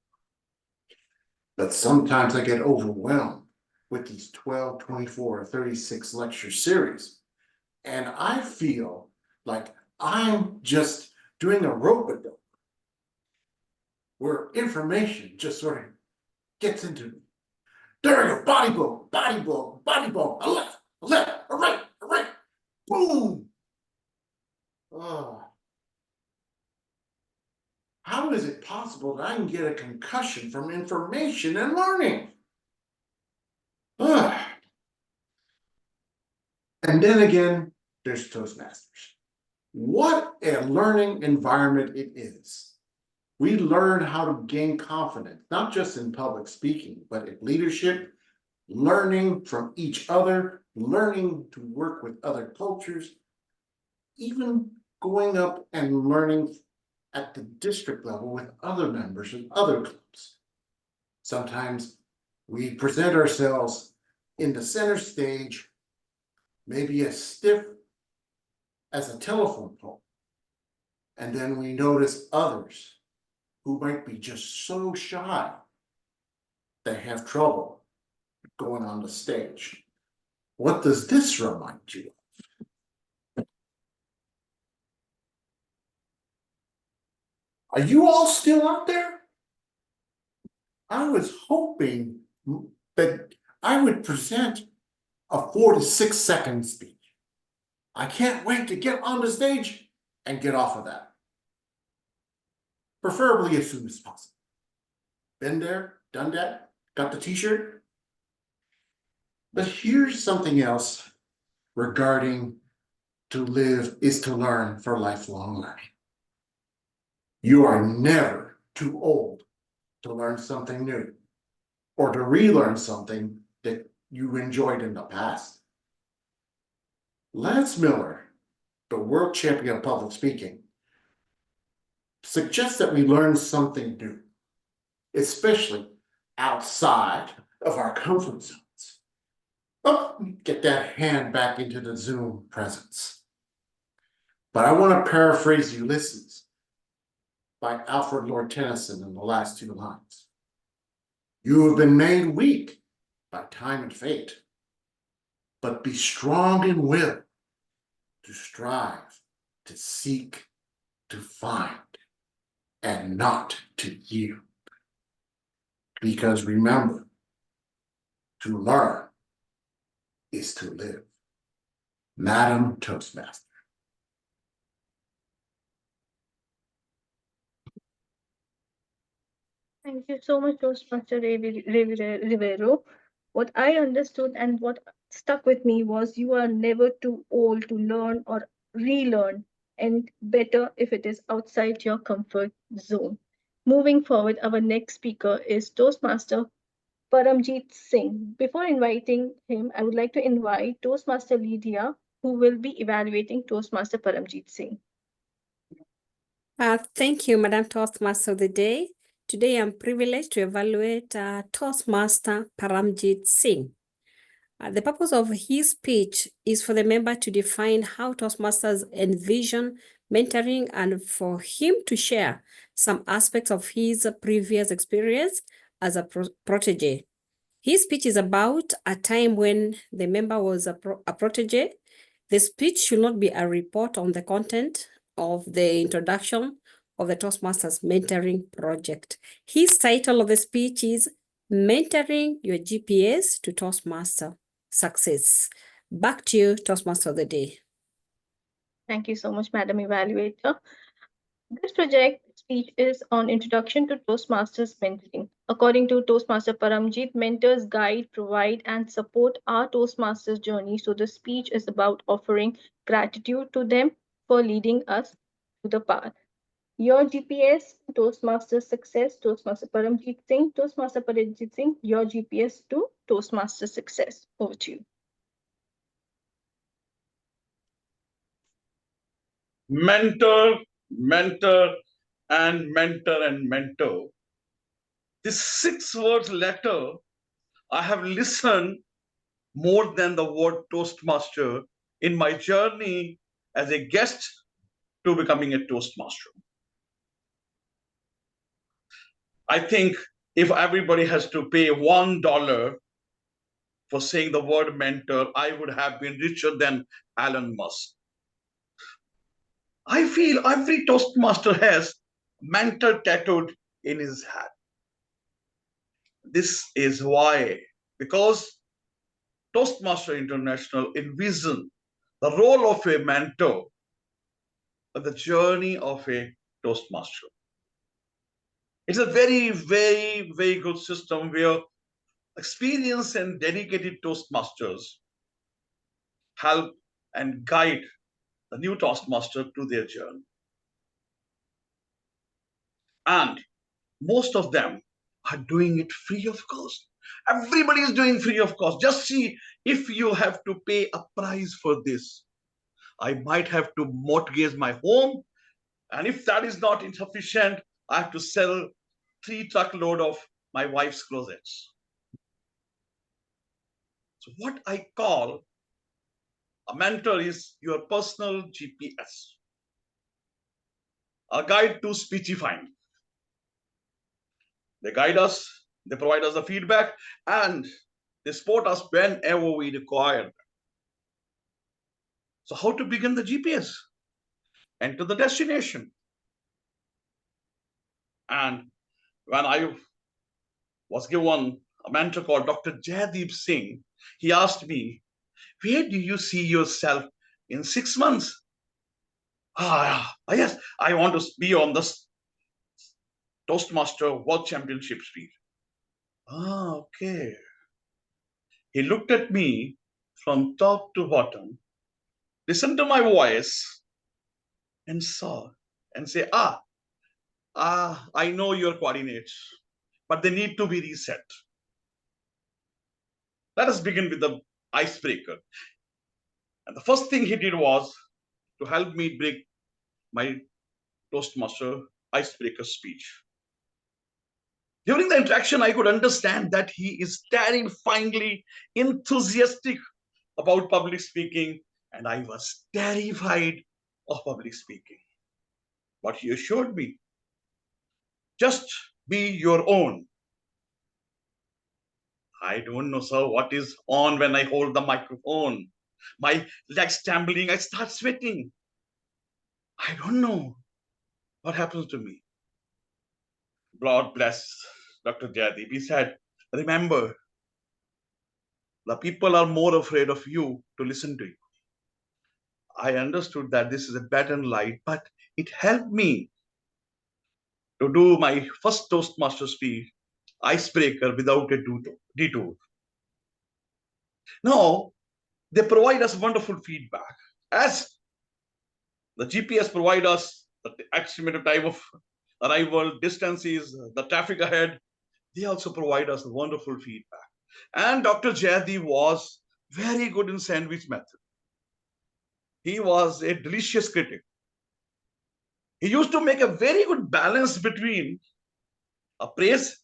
But sometimes I get overwhelmed with these 12, 24, or 36 lecture series. And I feel like I'm just doing a rope-a-dope where information just sort of gets into me. There we go, body blow, body blow, body blow, a left, a right, boom. Oh. How is it possible that I can get a concussion from information and learning? And then again, there's Toastmasters. What a learning environment it is. We learn how to gain confidence, not just in public speaking, but in leadership, learning from each other, learning to work with other cultures, even going up and learning at the district level with other members of other clubs. Sometimes we present ourselves in the center stage, maybe as stiff as a telephone pole. And then we notice others who might be just so shy they have trouble going on the stage. What does this remind you of? Are you all still out there? I was hoping that I would present a 4 to 6 second speech. I can't wait to get on the stage and get off of that. Preferably as soon as possible. Been there, done that, got the t-shirt. But here's something else regarding to live is to learn for lifelong learning. You are never too old to learn something new or to relearn something that you enjoyed in the past. Lance Miller, the world champion of public speaking, suggests that we learn something new, especially outside of our comfort zones. Oh, get that hand back into the Zoom presence. But I want to paraphrase Ulysses by Alfred Lord Tennyson in the last 2 lines. You have been made weak by time and fate, but be strong in will to strive, to seek, to find, and not to yield. Because remember, to learn is to live. Madam Toastmaster. Thank you so much, Toastmaster Rivero. What I understood and what stuck with me was you are never too old to learn or relearn, and better if it is outside your comfort zone. Moving forward, our next speaker is Toastmaster Paramjit Singh. Before inviting him, I would like to invite Toastmaster Lydia, who will be evaluating Toastmaster Paramjit Singh. Thank you, Madam Toastmaster of the Day. Today, I'm privileged to evaluate Toastmaster Paramjit Singh. The purpose of his speech is for the member to define how Toastmasters envision mentoring and for him to share some aspects of his previous experience as a protege. His speech is about a time when the member was a protege. The speech should not be a report on the content of the introduction of the Toastmasters mentoring project. His title of the speech is Mentoring Your GPS to Toastmaster Success. Back to you, Toastmaster of the Day. Thank you so much, Madam Evaluator. This project speech is on Introduction to Toastmasters Mentoring. According to Toastmaster Paramjit, mentors guide, provide, and support our Toastmasters journey. So the speech is about offering gratitude to them for leading us to the path. Your GPS, Toastmasters Success, Toastmaster Paramjit Singh, Toastmaster Paramjit Singh, your GPS to Toastmasters Success. Over to you. Mentor, mentor, and mentor and mentor. This 6 words letter, I have listened more than the word Toastmaster in my journey as a guest to becoming a Toastmaster. I think if everybody has to pay $1 for saying the word mentor, I would have been richer than Elon Musk. I feel every Toastmaster has mentor tattooed in his hat. This is why, because Toastmaster International envision the role of a mentor on the journey of a Toastmaster. It's a very, very, very good system where experienced and dedicated Toastmasters help and guide the new Toastmaster to their journey. And most of them are doing it free of cost. Everybody is doing free of cost. Just see if you have to pay a price for this. I might have to mortgage my home. And if that is not insufficient, I have to sell 3 truckload of my wife's closets. So what I call a mentor is your personal GPS, a guide to speechifying. They guide us, they provide us the feedback, and they support us whenever we require them. So how to begin the GPS? Enter the destination. And when I was given a mentor called Dr. Jaideep Singh, he asked me, where do you see yourself in 6 months? Yes, I want to be on the Toastmaster World Championship speed. Okay. He looked at me from top to bottom, listened to my voice, and saw and say, I know your coordinates, but they need to be reset. Let us begin with the icebreaker. And the first thing he did was to help me break my Toastmaster icebreaker speech. During the interaction, I could understand that he is terrifyingly enthusiastic about public speaking, and I was terrified of public speaking. But he assured me, just be your own. I don't know, sir, what is on when I hold the microphone. My legs trembling, I start sweating. I don't know what happens to me. God bless Dr. Jaideep. He said, remember, the people are more afraid of you to listen to you. I understood that this is a bad light, but it helped me to do my first Toastmaster speech, icebreaker, without a detour. Now, they provide us wonderful feedback. As the GPS provide us the estimated time of arrival, distances, the traffic ahead, they also provide us wonderful feedback. And Dr. Jaideep was very good in sandwich method. He was a delicious critic. He used to make a very good balance between a praise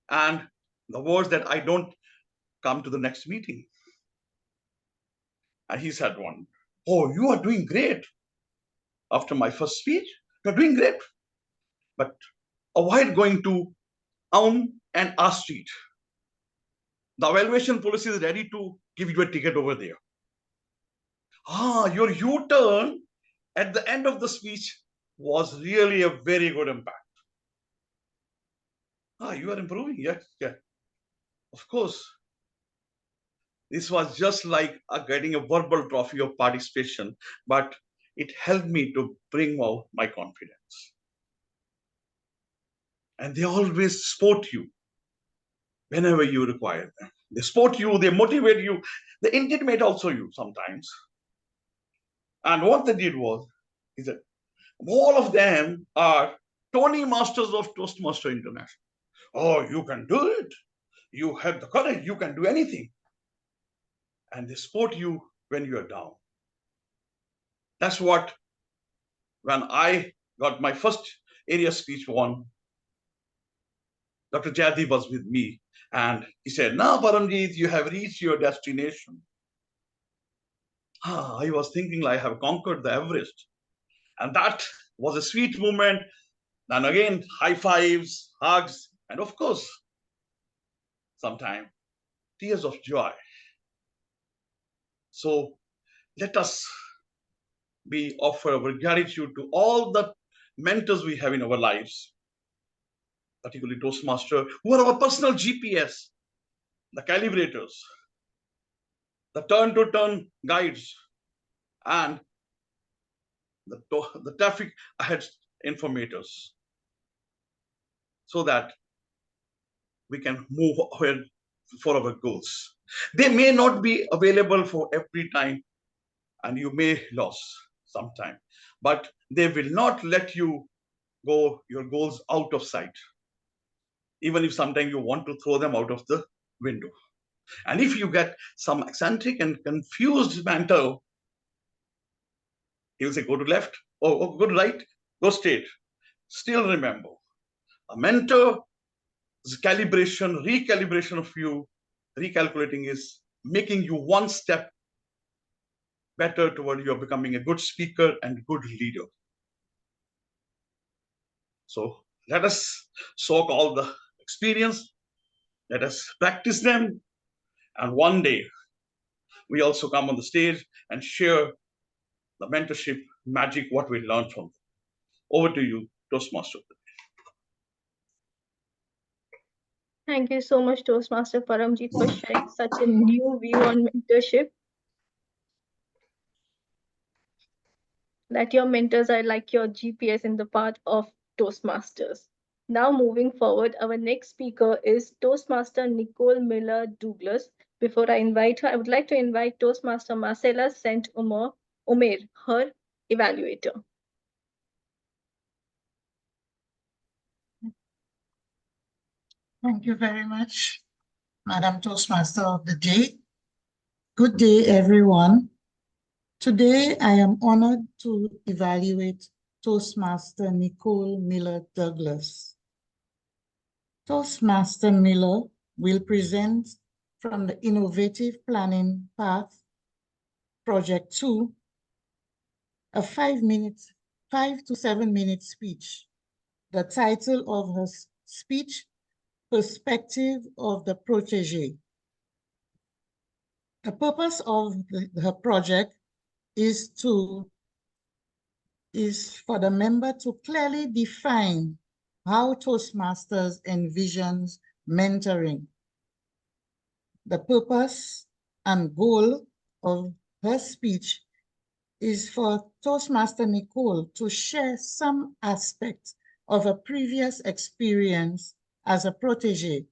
and the words that I don't come to the next meeting. And he said one, "Oh, you are doing great." After my first speech, "You're doing great. But avoid going to and R Street. The evaluation police is ready to give you a ticket over there." Your U-turn at the end of the speech was really a very good impact. You are improving. Yes, yeah. Of course. This was just like getting a verbal trophy of participation, but it helped me to bring out my confidence. And they always support you whenever you require them. They support you, they motivate you, they intimate also you sometimes. And what they did was, is that all of them are Tony Masters of Toastmaster International. "Oh, you can do it. You have the courage. You can do anything." And they support you when you are down. That's what, when I got my first area speech won, Dr. Jayati was with me. And he said, "Now, Paramjit, you have reached your destination." I was thinking I have conquered the Everest. And that was a sweet moment. And again, high fives, hugs, and of course, sometimes tears of joy. So let us offer our gratitude to all the mentors we have in our lives, particularly Toastmaster, who are our personal GPS, the calibrators, the turn-to-turn guides, and the traffic ahead informators, so that we can move ahead for our goals. They may not be available for every time, and you may lose sometime, but they will not let you go your goals out of sight, even if sometimes you want to throw them out of the window. And if you get some eccentric and confused mentor, he will say, "Go to left, or go to right, go straight." Still remember, a mentor's calibration, recalibration of you, recalculating is making you one step better toward you becoming a good speaker and good leader. So let us soak all the experience, let us practice them, and one day we also come on the stage and share the mentorship magic, what we learned from them. Over to you, Toastmaster. Thank you so much, Toastmaster Paramjit, for sharing such a new view on mentorship. That your mentors are like your GPS in the path of Toastmasters. Now moving forward, our next speaker is Toastmaster Nicole Miller-Douglas. Before I invite her, I would like to invite Toastmaster Marcella St. Omer, her evaluator. Thank you very much, Madam Toastmaster of the Day. Good day, everyone. Today, I am honored to evaluate Toastmaster Nicole Miller-Douglas. Toastmaster Miller will present from the Innovative Planning Path, Project 2, a 5 to 7 minute speech. The title of her speech, Perspective of the Protege. The purpose of her project is for the member to clearly define how Toastmasters envisions mentoring. The purpose and goal of her speech is for Toastmaster Nicole to share some aspects of a previous experience as a protege.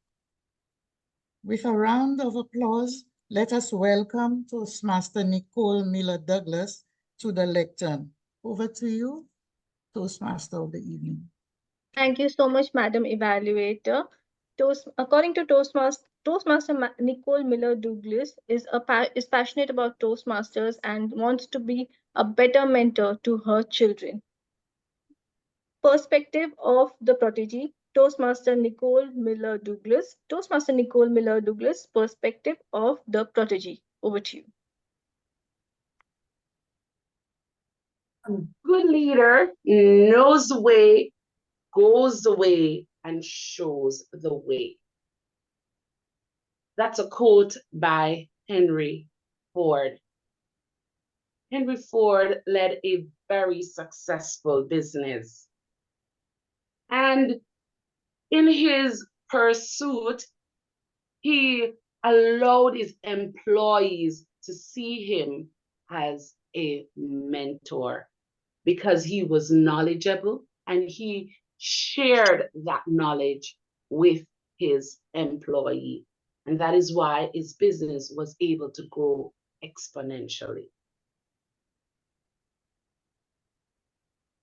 With a round of applause, let us welcome Toastmaster Nicole Miller-Douglas to the lectern. Over to you, Toastmaster of the evening. Thank you so much, Madam Evaluator. According to Toastmaster Nicole Miller-Douglas is passionate about Toastmasters and wants to be a better mentor to her children. Perspective of the Protege, Toastmaster Nicole Miller-Douglas. Toastmaster Nicole Miller-Douglas, perspective of the Protege. Over to you. A good leader knows the way, goes the way, and shows the way. That's a quote by Henry Ford. Henry Ford led a very successful business. And in his pursuit, he allowed his employees to see him as a mentor because he was knowledgeable and he shared that knowledge with his employee. And that is why his business was able to grow exponentially.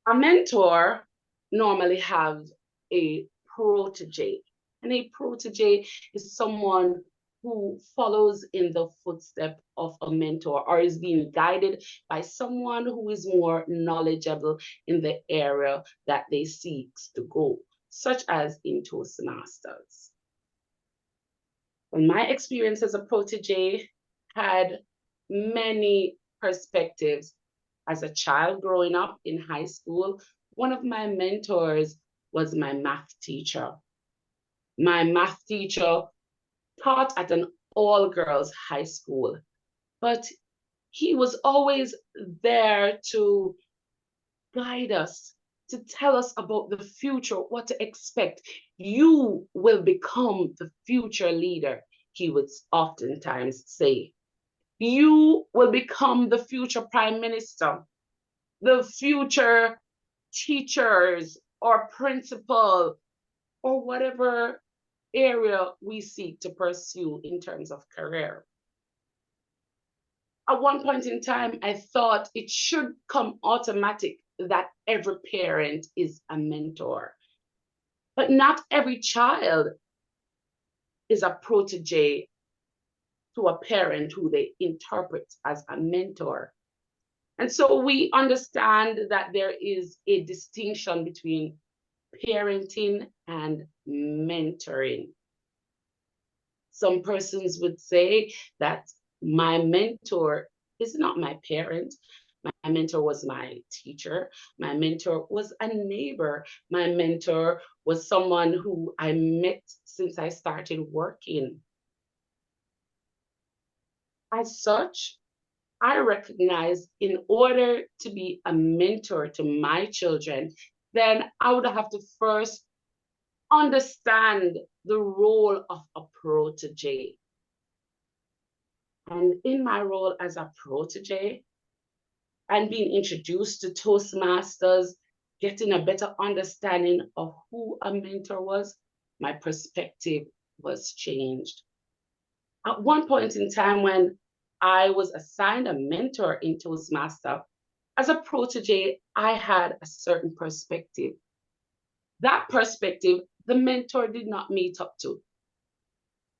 A mentor normally has a protege, and a protege is someone who follows in the footsteps of a mentor or is being guided by someone who is more knowledgeable in the area that they seek to go, such as in Toastmasters. Well, my experience as a protege had many perspectives. As a child growing up in high school, one of my mentors was my math teacher. My math teacher taught at an all-girls high school, but he was always there to guide us, to tell us about the future, what to expect. You will become the future leader, he would oftentimes say. You will become the future prime minister, the future teachers or principal, or whatever area we seek to pursue in terms of career. At one point in time, I thought it should come automatic that every parent is a mentor. But not every child is a protege to a parent who they interpret as a mentor. And so we understand that there is a distinction between parenting and mentoring. Some persons would say that my mentor is not my parent. My mentor was my teacher. My mentor was a neighbor. My mentor was someone who I met since I started working. As such, I recognize in order to be a mentor to my children, then I would have to first understand the role of a protege. And in my role as a protege and being introduced to Toastmasters, getting a better understanding of who a mentor was, my perspective was changed. At one point in time when I was assigned a mentor in Toastmaster, as a protege, I had a certain perspective. That perspective, the mentor did not meet up to.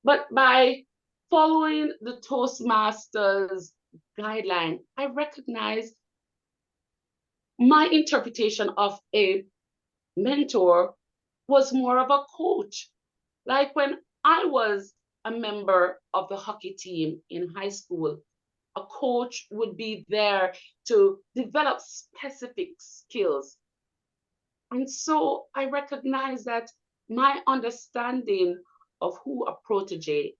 But by following the Toastmasters guideline, I recognized my interpretation of a mentor was more of a coach. Like when I was a member of the hockey team in high school, a coach would be there to develop specific skills. And so I recognize that my understanding of who a protege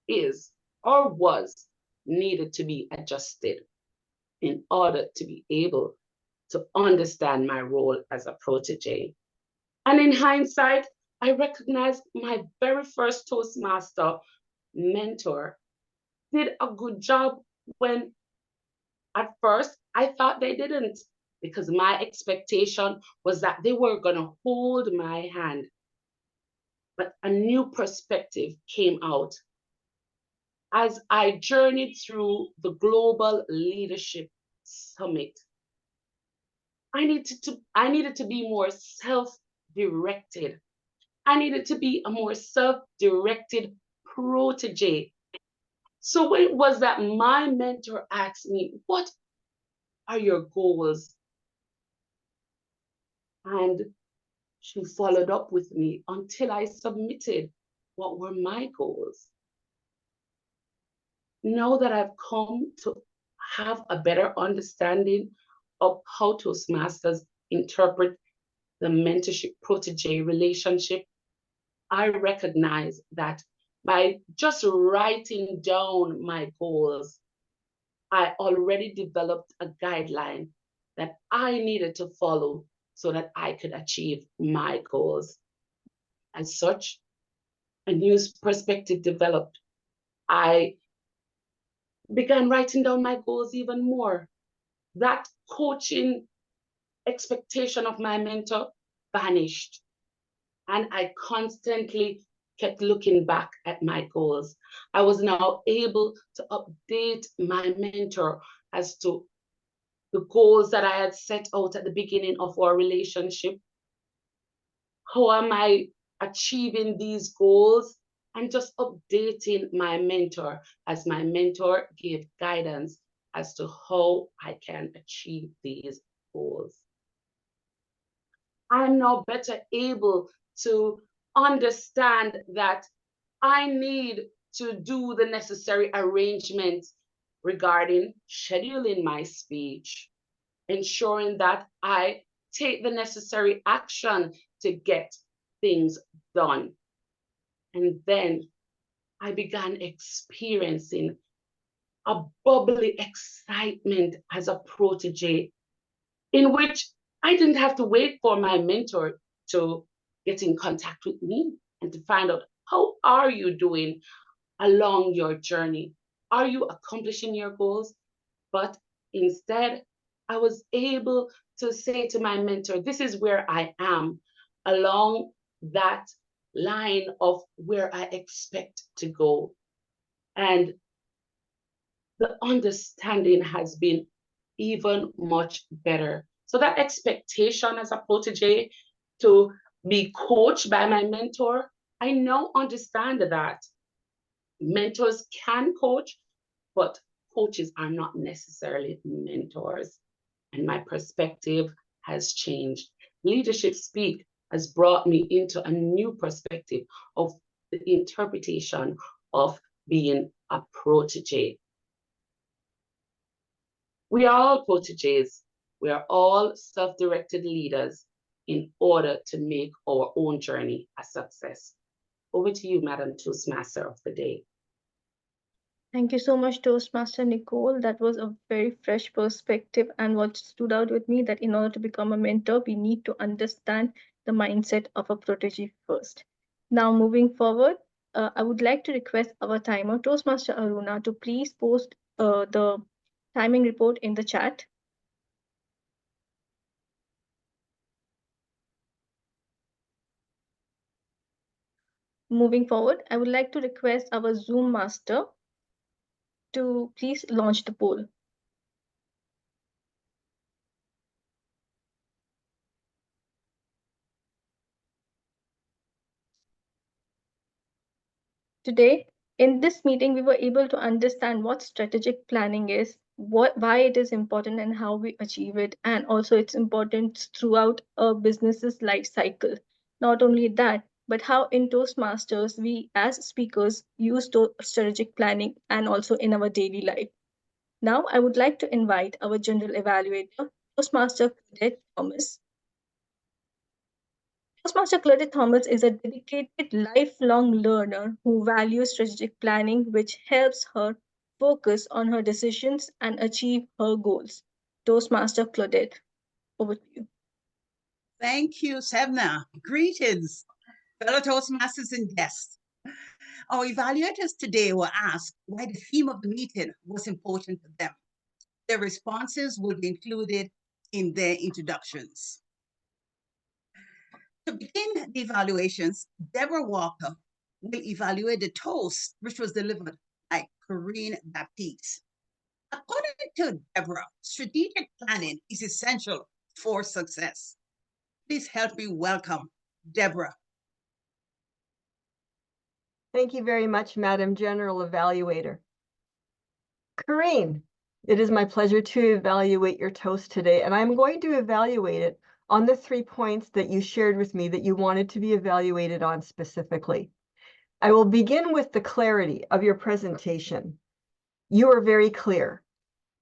is or was needed to be adjusted in order to be able to understand my role as a protege. And in hindsight, I recognize my very first Toastmaster mentor did a good job when at first I thought they didn't, because my expectation was that they were going to hold my hand. But a new perspective came out as I journeyed through the Global Leadership Summit. I needed to be more self-directed. I needed to be a more self-directed protege. So when it was that my mentor asked me, what are your goals? And she followed up with me until I submitted what were my goals. Now that I've come to have a better understanding of how Toastmasters interpret the mentorship protege relationship, I recognize that by just writing down my goals, I already developed a guideline that I needed to follow so that I could achieve my goals. As such, a new perspective developed. I began writing down my goals even more. That coaching expectation of my mentor vanished. And I constantly kept looking back at my goals. I was now able to update my mentor as to the goals that I had set out at the beginning of our relationship. How am I achieving these goals? And just updating my mentor as my mentor gave guidance as to how I can achieve these goals. I'm now better able to understand that I need to do the necessary arrangements regarding scheduling my speech, ensuring that I take the necessary action to get things done. And then I began experiencing a bubbly excitement as a protege, in which I didn't have to wait for my mentor to get in contact with me and to find out, how are you doing along your journey? Are you accomplishing your goals? But instead, I was able to say to my mentor, this is where I am along that line of where I expect to go. And the understanding has been even much better. So that expectation as a protege to be coached by my mentor, I now understand that mentors can coach, but coaches are not necessarily mentors. And my perspective has changed. Leadership Speak has brought me into a new perspective of the interpretation of being a protege. We are all proteges. We are all self-directed leaders in order to make our own journey a success. Over to you, Madam Toastmaster of the Day. Thank you so much, Toastmaster Nicole. That was a very fresh perspective. And what stood out with me, that in order to become a mentor, we need to understand the mindset of a protege first. Now, moving forward, I would like to request our timer, Toastmaster Aruna, to please post the timing report in the chat. Moving forward, I would like to request our Zoom master to please launch the poll. Today, in this meeting, we were able to understand what strategic planning is, why it is important and how we achieve it, and also its importance throughout a business's life cycle. Not only that, but how in Toastmasters, we as speakers use strategic planning and also in our daily life. Now, I would like to invite our general evaluator, Toastmaster Claudette Thomas. Toastmaster Claudette Thomas is a dedicated lifelong learner who values strategic planning, which helps her focus on her decisions and achieve her goals. Toastmaster Claudette, over to you. Thank you, Sabnam. Greetings, fellow Toastmasters and guests. Our evaluators today were asked why the theme of the meeting was important to them. Their responses will be included in their introductions. To begin the evaluations, Deborah Walker will evaluate the toast which was delivered by Corinne Baptiste. According to Deborah, strategic planning is essential for success. Please help me welcome Deborah. Thank you very much, Madam General Evaluator. Corinne, it is my pleasure to evaluate your toast today, and I'm going to evaluate it on the 3 points that you shared with me that you wanted to be evaluated on specifically. I will begin with the clarity of your presentation. You are very clear.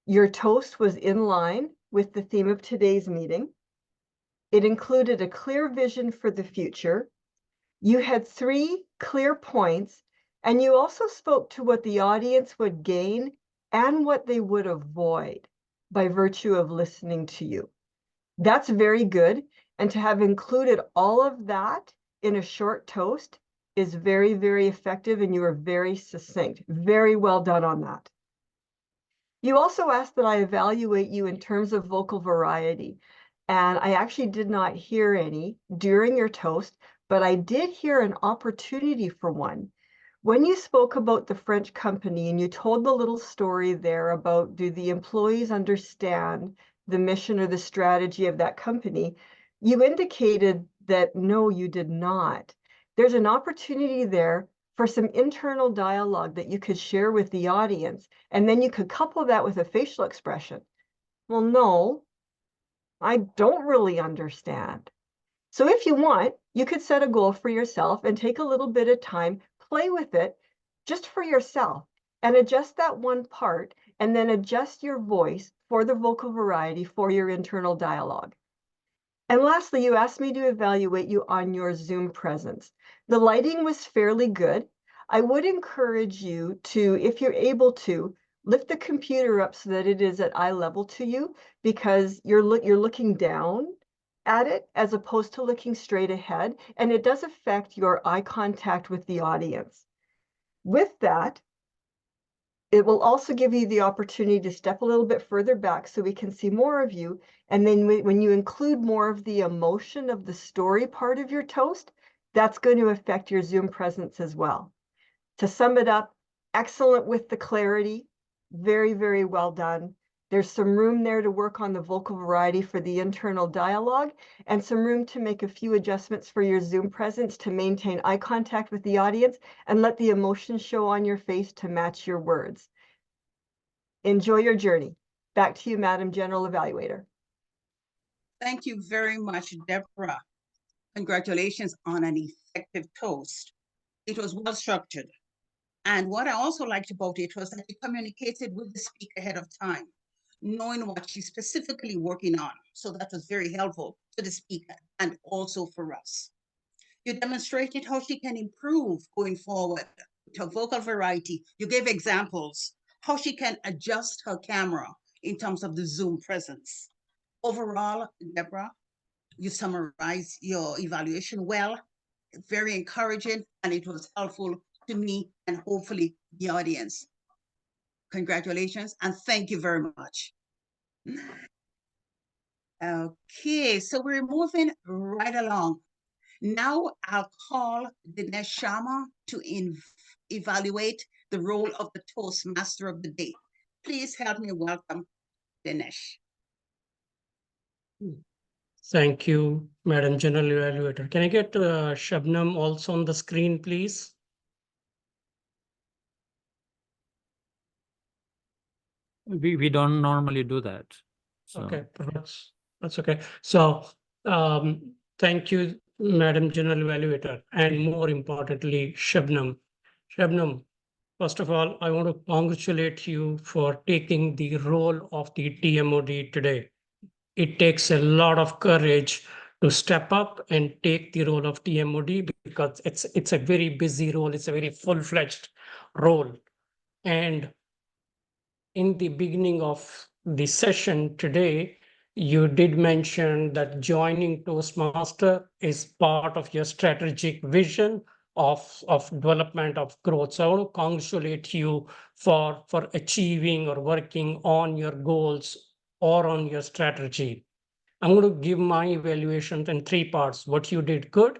Your toast was in line with the theme of today's meeting. It included a clear vision for the future. You had 3 clear points, and you also spoke to what the audience would gain and what they would avoid by virtue of listening to you. That's very good. And to have included all of that in a short toast is very, very effective, and you are very succinct. Very well done on that. You also asked that I evaluate you in terms of vocal variety. And I actually did not hear any during your toast, but I did hear an opportunity for one. When you spoke about the French company and you told the little story there about, do the employees understand the mission or the strategy of that company, you indicated that no, you did not. There's an opportunity there for some internal dialogue that you could share with the audience, and then you could couple that with a facial expression. Well, no, I don't really understand. So if you want, you could set a goal for yourself and take a little bit of time, play with it just for yourself, and adjust that one part, and then adjust your voice for the vocal variety for your internal dialogue. And lastly, you asked me to evaluate you on your Zoom presence. The lighting was fairly good. I would encourage you to, if you're able to, lift the computer up so that it is at eye level to you, because you're looking down at it as opposed to looking straight ahead, and it does affect your eye contact with the audience. With that, it will also give you the opportunity to step a little bit further back so we can see more of you. And then when you include more of the emotion of the story part of your toast, that's going to affect your Zoom presence as well. To sum it up, excellent with the clarity, very, very well done. There's some room there to work on the vocal variety for the internal dialogue, and some room to make a few adjustments for your Zoom presence to maintain eye contact with the audience and let the emotion show on your face to match your words. Enjoy your journey. Back to you, Madam General Evaluator. Thank you very much, Deborah. Congratulations on an effective toast. It was well structured. And what I also liked about it was that you communicated with the speaker ahead of time, knowing what she's specifically working on. So that was very helpful to the speaker and also for us. You demonstrated how she can improve going forward with her vocal variety. You gave examples, how she can adjust her camera in terms of the Zoom presence. Overall, Deborah, you summarized your evaluation well, very encouraging, and it was helpful to me and hopefully the audience. Congratulations and thank you very much. Okay, so we're moving right along. Now I'll call Dinesh Sharma to evaluate the role of the Toastmaster of the day. Please help me welcome Dinesh. Thank you, Madam General Evaluator. Can I get Sabnam also on the screen, please? We don't normally do that. So. Okay, that's okay. So thank you, Madam General Evaluator, and more importantly, Sabnam. Sabnam, first of all, I want to congratulate you for taking the role of the TMOD today. It takes a lot of courage to step up and take the role of TMOD because it's a very busy role. It's a very full-fledged role. And in the beginning of the session today, you did mention that joining Toastmaster is part of your strategic vision of development of growth. So I want to congratulate you for achieving or working on your goals or on your strategy. I'm going to give my evaluation in 3 parts. What you did good,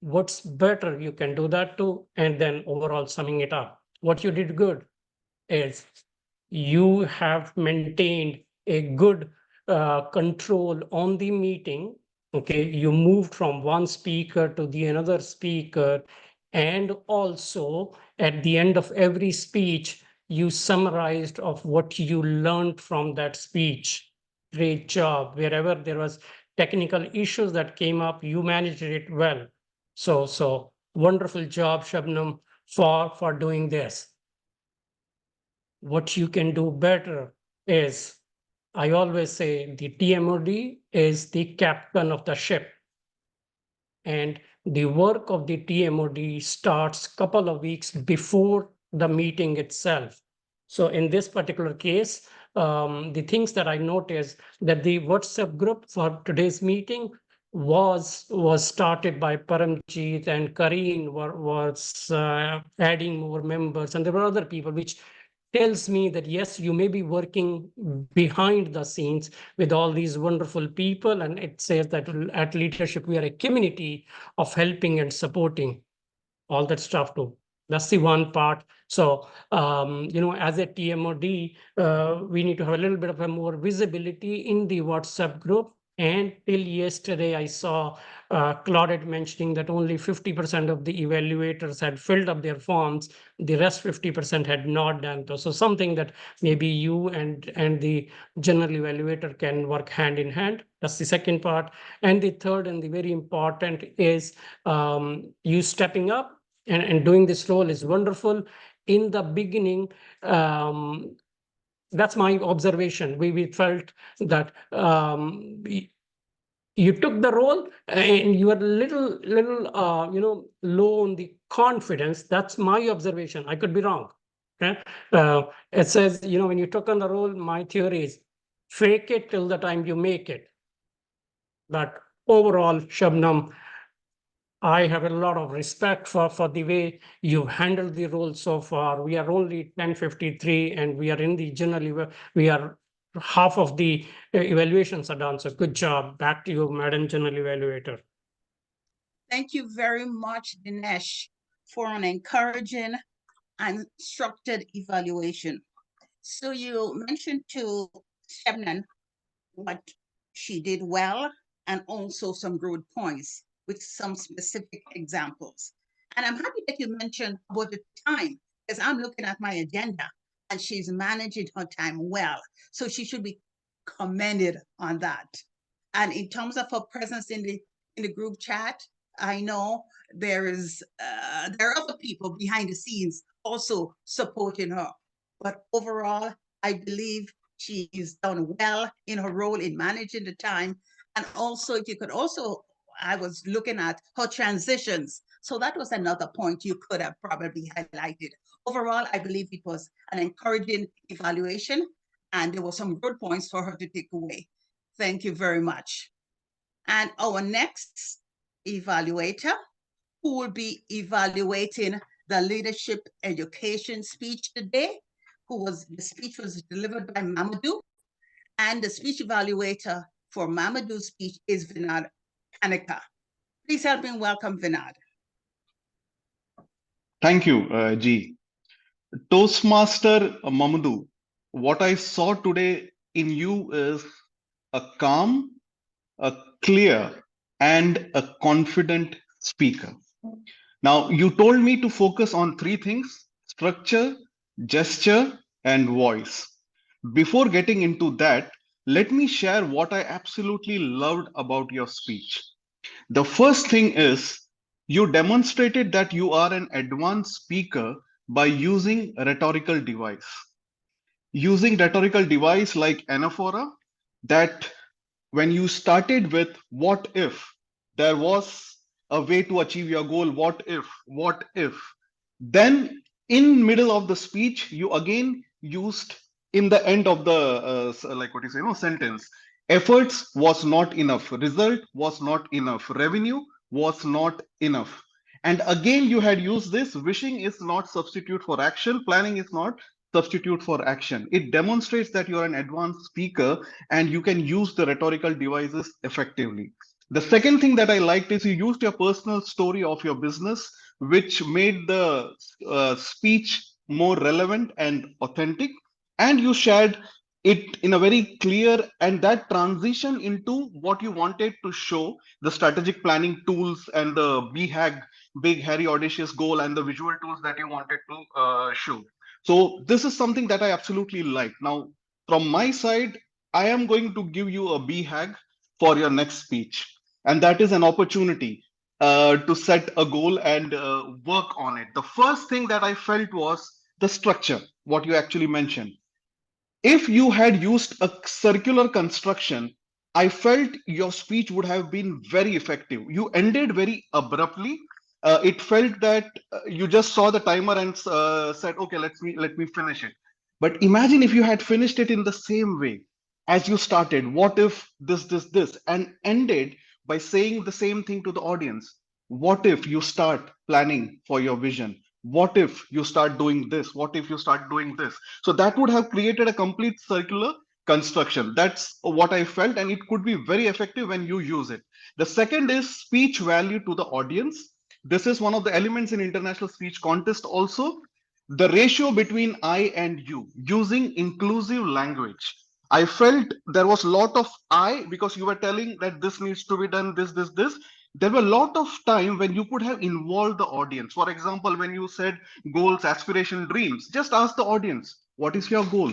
what's better you can do that too, and then overall summing it up. What you did good is you have maintained a good control on the meeting. Okay, you moved from one speaker to the another speaker, and also at the end of every speech, you summarized of what you learned from that speech. Great job. Wherever there was technical issues that came up, you managed it well. So wonderful job, Sabnam, for doing this. What you can do better is, I always say the TMOD is the captain of the ship. And the work of the TMOD starts a couple of weeks before the meeting itself. So in this particular case, the things that I noticed that the WhatsApp group for today's meeting was started by Paramjit, and Kareen was adding more members, and there were other people, which tells me that yes, you may be working behind the scenes with all these wonderful people, and it says that at leadership we are a community of helping and supporting all that stuff too. That's the one part. So as a TMOD, we need to have a little bit of a more visibility in the WhatsApp group. And till yesterday, I saw Claudette mentioning that only 50% of the evaluators had filled up their forms. The rest 50% had not done so. So something that maybe you and the general evaluator can work hand in hand. That's the second part. And the third and the very important is you stepping up and doing this role is wonderful. In the beginning, that's my observation. We felt that you took the role and you were little low on the confidence. That's my observation. I could be wrong. Okay? It says, when you took on the role, my theory is fake it till the time you make it. But overall, Sabnam, I have a lot of respect for the way you've handled the role so far. We are only 10:53 and we are in the general, we are half of the evaluations are done. So good job. Back to you, Madam General Evaluator. Thank you very much, Dinesh, for an encouraging and structured evaluation. So you mentioned to Sabnam what she did well and also some good points with some specific examples. And I'm happy that you mentioned about the time, because I'm looking at my agenda and she's managing her time well. So she should be commended on that. And in terms of her presence in the group chat, I know there are other people behind the scenes also supporting her. But overall, I believe she's done well in her role in managing the time. And also, if you could also, I was looking at her transitions. So that was another point you could have probably highlighted. Overall, I believe it was an encouraging evaluation and there were some good points for her to take away. Thank you very much. And our next evaluator, who will be evaluating the leadership education speech today, the speech was delivered by Mamadou, and the speech evaluator for Mamadou's speech is Vinod Kanika. Please help me welcome Vinod. Thank you, G. Toastmaster Mamadou, what I saw today in you is a calm, a clear, and a confident speaker. Now, you told me to focus on three things: structure, gesture, and voice. Before getting into that, let me share what I absolutely loved about your speech. The first thing is you demonstrated that you are an advanced speaker by using a rhetorical device. Using rhetorical device like anaphora, that when you started with what if there was a way to achieve your goal, what if, then in middle of the speech, you again used in the end of the sentence, efforts was not enough, result was not enough, revenue was not enough. And again, you had used this: wishing is not substitute for action, planning is not substitute for action. It demonstrates that you're an advanced speaker and you can use the rhetorical devices effectively. The second thing that I liked is you used your personal story of your business, which made the speech more relevant and authentic. And you shared it in a very clear, and that transition into what you wanted to show, the strategic planning tools and the BHAG, big, hairy, audacious goal, and the visual tools that you wanted to show. So this is something that I absolutely like. Now, from my side, I am going to give you a BHAG for your next speech. And that is an opportunity to set a goal and work on it. The first thing that I felt was the structure, what you actually mentioned. If you had used a circular construction, I felt your speech would have been very effective. You ended very abruptly. It felt that you just saw the timer and said, "Okay, let me finish it." But imagine if you had finished it in the same way as you started. What if this, and ended by saying the same thing to the audience? What if you start planning for your vision? What if you start doing this? What if you start doing this? So that would have created a complete circular construction. That's what I felt, and it could be very effective when you use it. The second is speech value to the audience. This is one of the elements in international speech contest also. The ratio between I and you, using inclusive language. I felt there was a lot of I because you were telling that this needs to be done, this. There were a lot of time when you could have involved the audience. For example, when you said goals, aspiration, dreams, just ask the audience, what is your goal,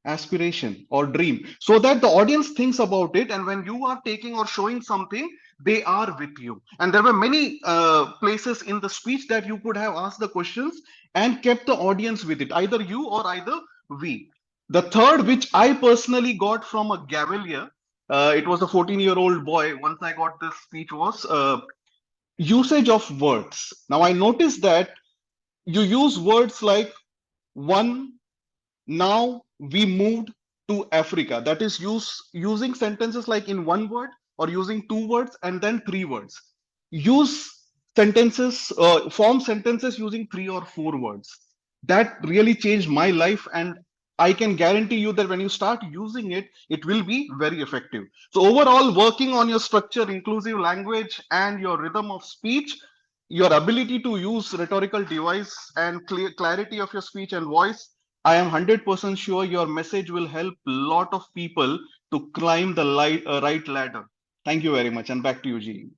aspiration, or dream? So that the audience thinks about it, and when you are taking or showing something, they are with you. And there were many places in the speech that you could have asked the questions and kept the audience with it, either you or either we. The third, which I personally got from a Gavelier, it was a 14-year-old boy. Once I got this speech was usage of words. Now I noticed that you use words like one, now, we moved to Africa. That is using sentences like in one word or using two words and then three words. Use sentences, form sentences using 3 or 4 words. That really changed my life, and I can guarantee you that when you start using it, it will be very effective. So overall, working on your structure, inclusive language, and your rhythm of speech, your ability to use rhetorical device and clarity of your speech and voice, I am 100% sure your message will help a lot of people to climb the right ladder. Thank you very much, and back to you, G.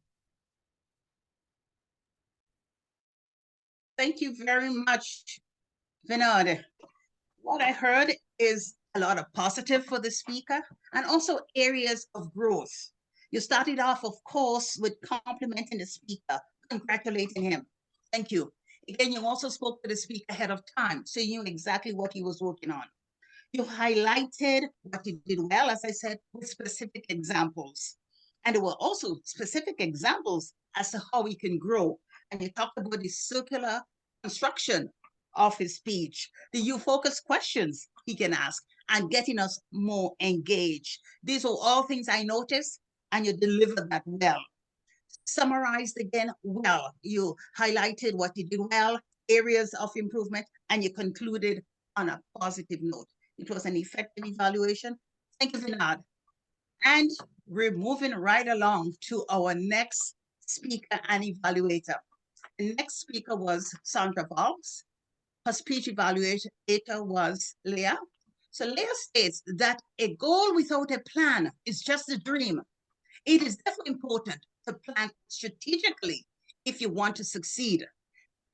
Thank you very much, Vinod. What I heard is a lot of positive for the speaker and also areas of growth. You started off, of course, with complimenting the speaker, congratulating him. Thank you. Again, you also spoke to the speaker ahead of time, so you knew exactly what he was working on. You highlighted what he did well, as I said, with specific examples. And there were also specific examples as to how he can grow. And you talked about the circular construction of his speech, the you-focused questions he can ask, and getting us more engaged. These are all things I noticed, and you delivered that well. Summarized again well. You highlighted what you did well, areas of improvement, and you concluded on a positive note. It was an effective evaluation. Thank you, Vinod. And we're moving right along to our next speaker and evaluator. The next speaker was Sandra Valks. Her speech evaluator was Leah. So Leah states that a goal without a plan is just a dream. It is definitely important to plan strategically if you want to succeed.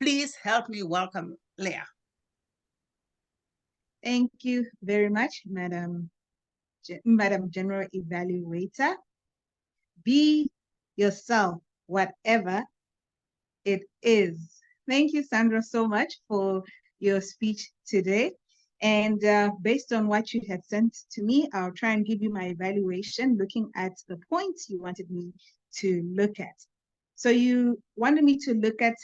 Please help me welcome Leah. Thank you very much, Madam General Evaluator. Be yourself, whatever it is. Thank you, Sandra, so much for your speech today. And based on what you had sent to me, I'll try and give you my evaluation looking at the points you wanted me to look at. So you wanted me to look at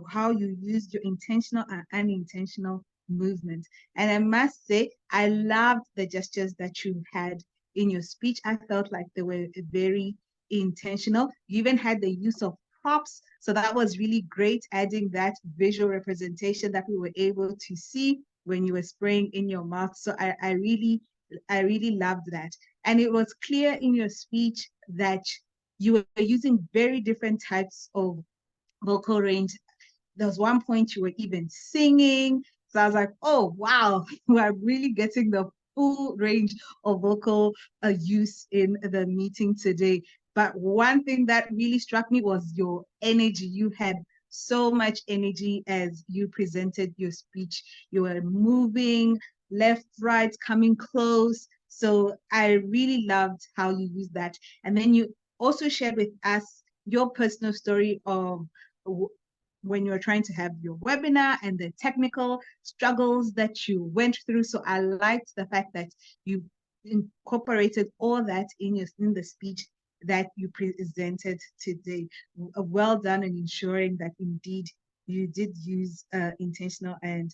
how you used your intentional and unintentional movement. And I must say, I loved the gestures that you had in your speech. I felt like they were very intentional. You even had the use of props. So that was really great, adding that visual representation that we were able to see when you were spraying in your mouth. So I really loved that. And it was clear in your speech that you were using very different types of vocal range. There was one point you were even singing. So I was like, oh, wow, we're really getting the full range of vocal use in the meeting today. But one thing that really struck me was your energy. You had so much energy as you presented your speech. You were moving left, right, coming close. So I really loved how you used that. And then you also shared with us your personal story of when you were trying to have your webinar and the technical struggles that you went through. So I liked the fact that you incorporated all that in the speech that you presented today. Well done in ensuring that indeed you did use intentional and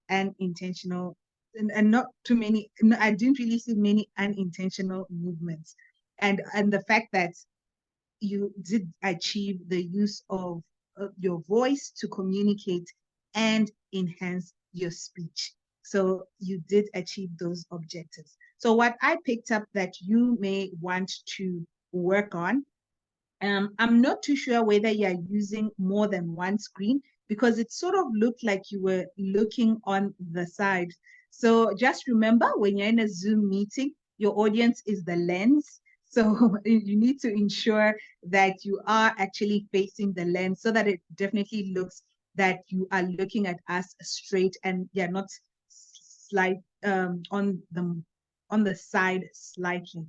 unintentional, and not too many. I didn't really see many unintentional movements, and the fact that you did achieve the use of your voice to communicate and enhance your speech. So you did achieve those objectives. So what I picked up that you may want to work on, I'm not too sure whether you're using more than one screen, because it sort of looked like you were looking on the side. So just remember, when you're in a Zoom meeting, your audience is the lens. So you need to ensure that you are actually facing the lens so that it definitely looks that you are looking at us straight and you're not on the side slightly.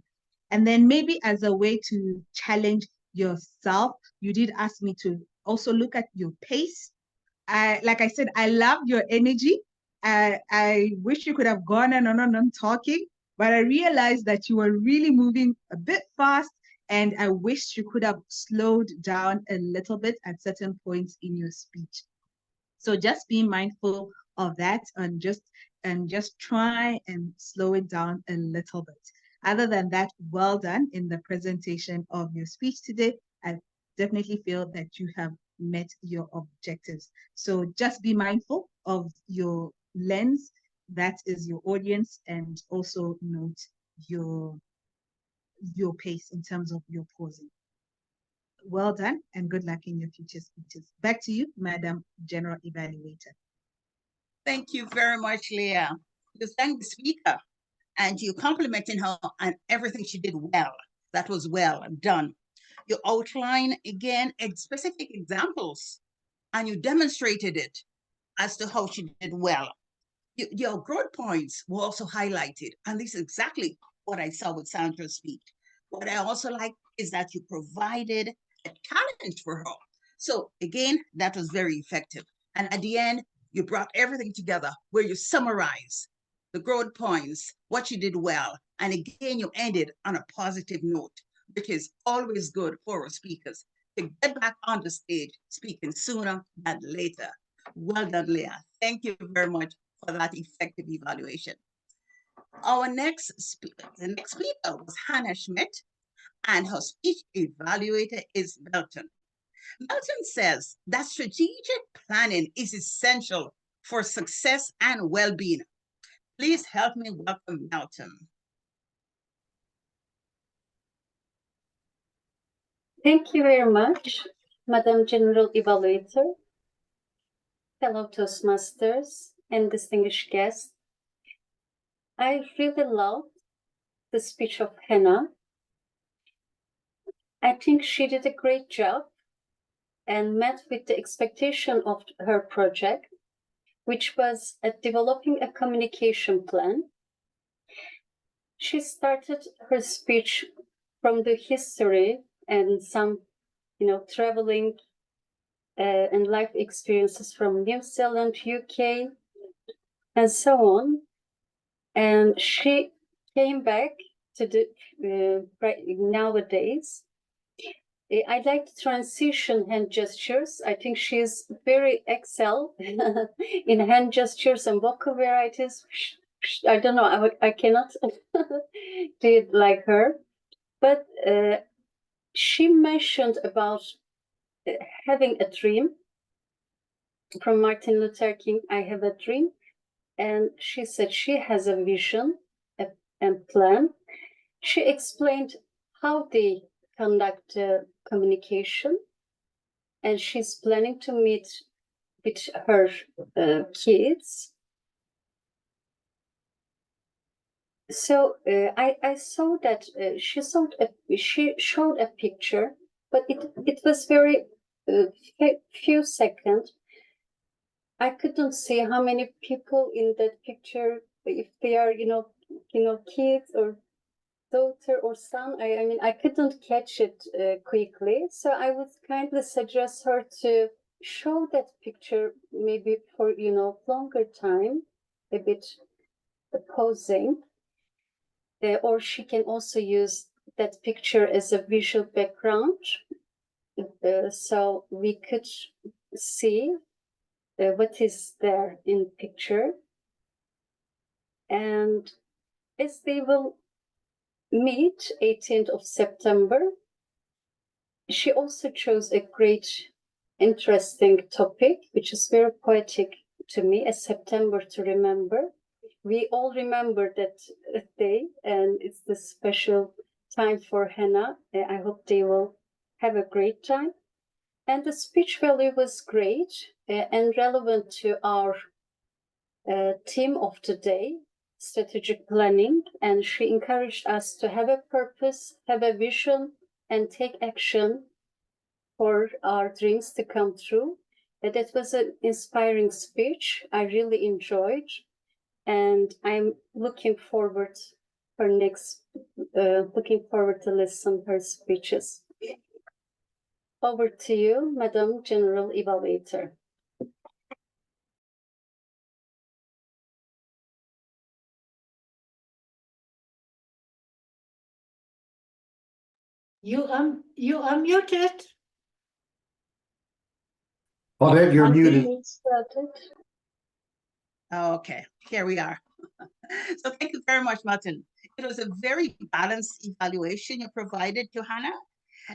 And then maybe as a way to challenge yourself, you did ask me to also look at your pace. Like I said, I love your energy. I wish you could have gone on talking, but I realized that you were really moving a bit fast, and I wish you could have slowed down a little bit at certain points in your speech. So just be mindful of that and just try and slow it down a little bit. Other than that, well done in the presentation of your speech today. I definitely feel that you have met your objectives. So just be mindful of your lens, that is your audience, and also note your pace in terms of your pausing. Well done and good luck in your future speeches. Back to you, Madam General Evaluator. Thank you very much, Leah. You thank the speaker and you complimenting her on everything she did well. That was well done. You outline again specific examples and you demonstrated it as to how she did well. Your growth points were also highlighted, and this is exactly what I saw with Sandra's speech. What I also like is that you provided a challenge for her. So again, that was very effective. And at the end, you brought everything together where you summarize the growth points, what you did well, and again, you ended on a positive note, which is always good for our speakers to get back on the stage speaking sooner than later. Well done, Leah. Thank you very much for that effective evaluation. Our next speaker, the next speaker was Hannah Schmidt, and her speech evaluator is Melton. Melton says that strategic planning is essential for success and well-being. Please help me welcome Melton. Thank you very much, Madam General Evaluator, fellow Toastmasters, and distinguished guests. I really loved the speech of Hannah. I think she did a great job and met with the expectation of her project, which was developing a communication plan. She started her speech from the history and some, traveling and life experiences from New Zealand, UK, and so on. And she came back to the nowadays. I like the transition hand gestures. I think she's very excel in hand gestures and vocal varieties. I don't know, I cannot do it like her. But she mentioned about having a dream from Martin Luther King, I have a dream. And she said she has a vision and plan. She explained how they conduct communication, and she's planning to meet with her kids. So I saw that she showed a picture, but it was very few seconds. I couldn't see how many people in that picture, if they are, kids or daughter or son. I mean, I couldn't catch it quickly. So I would kindly suggest her to show that picture maybe for, longer time, a bit posing. Or she can also use that picture as a visual background. So we could see what is there in picture. And as they will meet 18th of September, she also chose a great, interesting topic, which is very poetic to me, a September to remember. We all remember that day, and it's the special time for Hannah. I hope they will have a great time. And the speech value was great and relevant to our theme of today, strategic planning. And she encouraged us to have a purpose, have a vision, and take action for our dreams to come true. That was an inspiring speech. I really enjoyed. And I'm looking forward looking forward to listen her speeches. Over to you, Madam General Evaluator. You unmuted. Odette, you're muted. Okay, here we are. So thank you very much, Martin. It was a very balanced evaluation you provided to Hannah.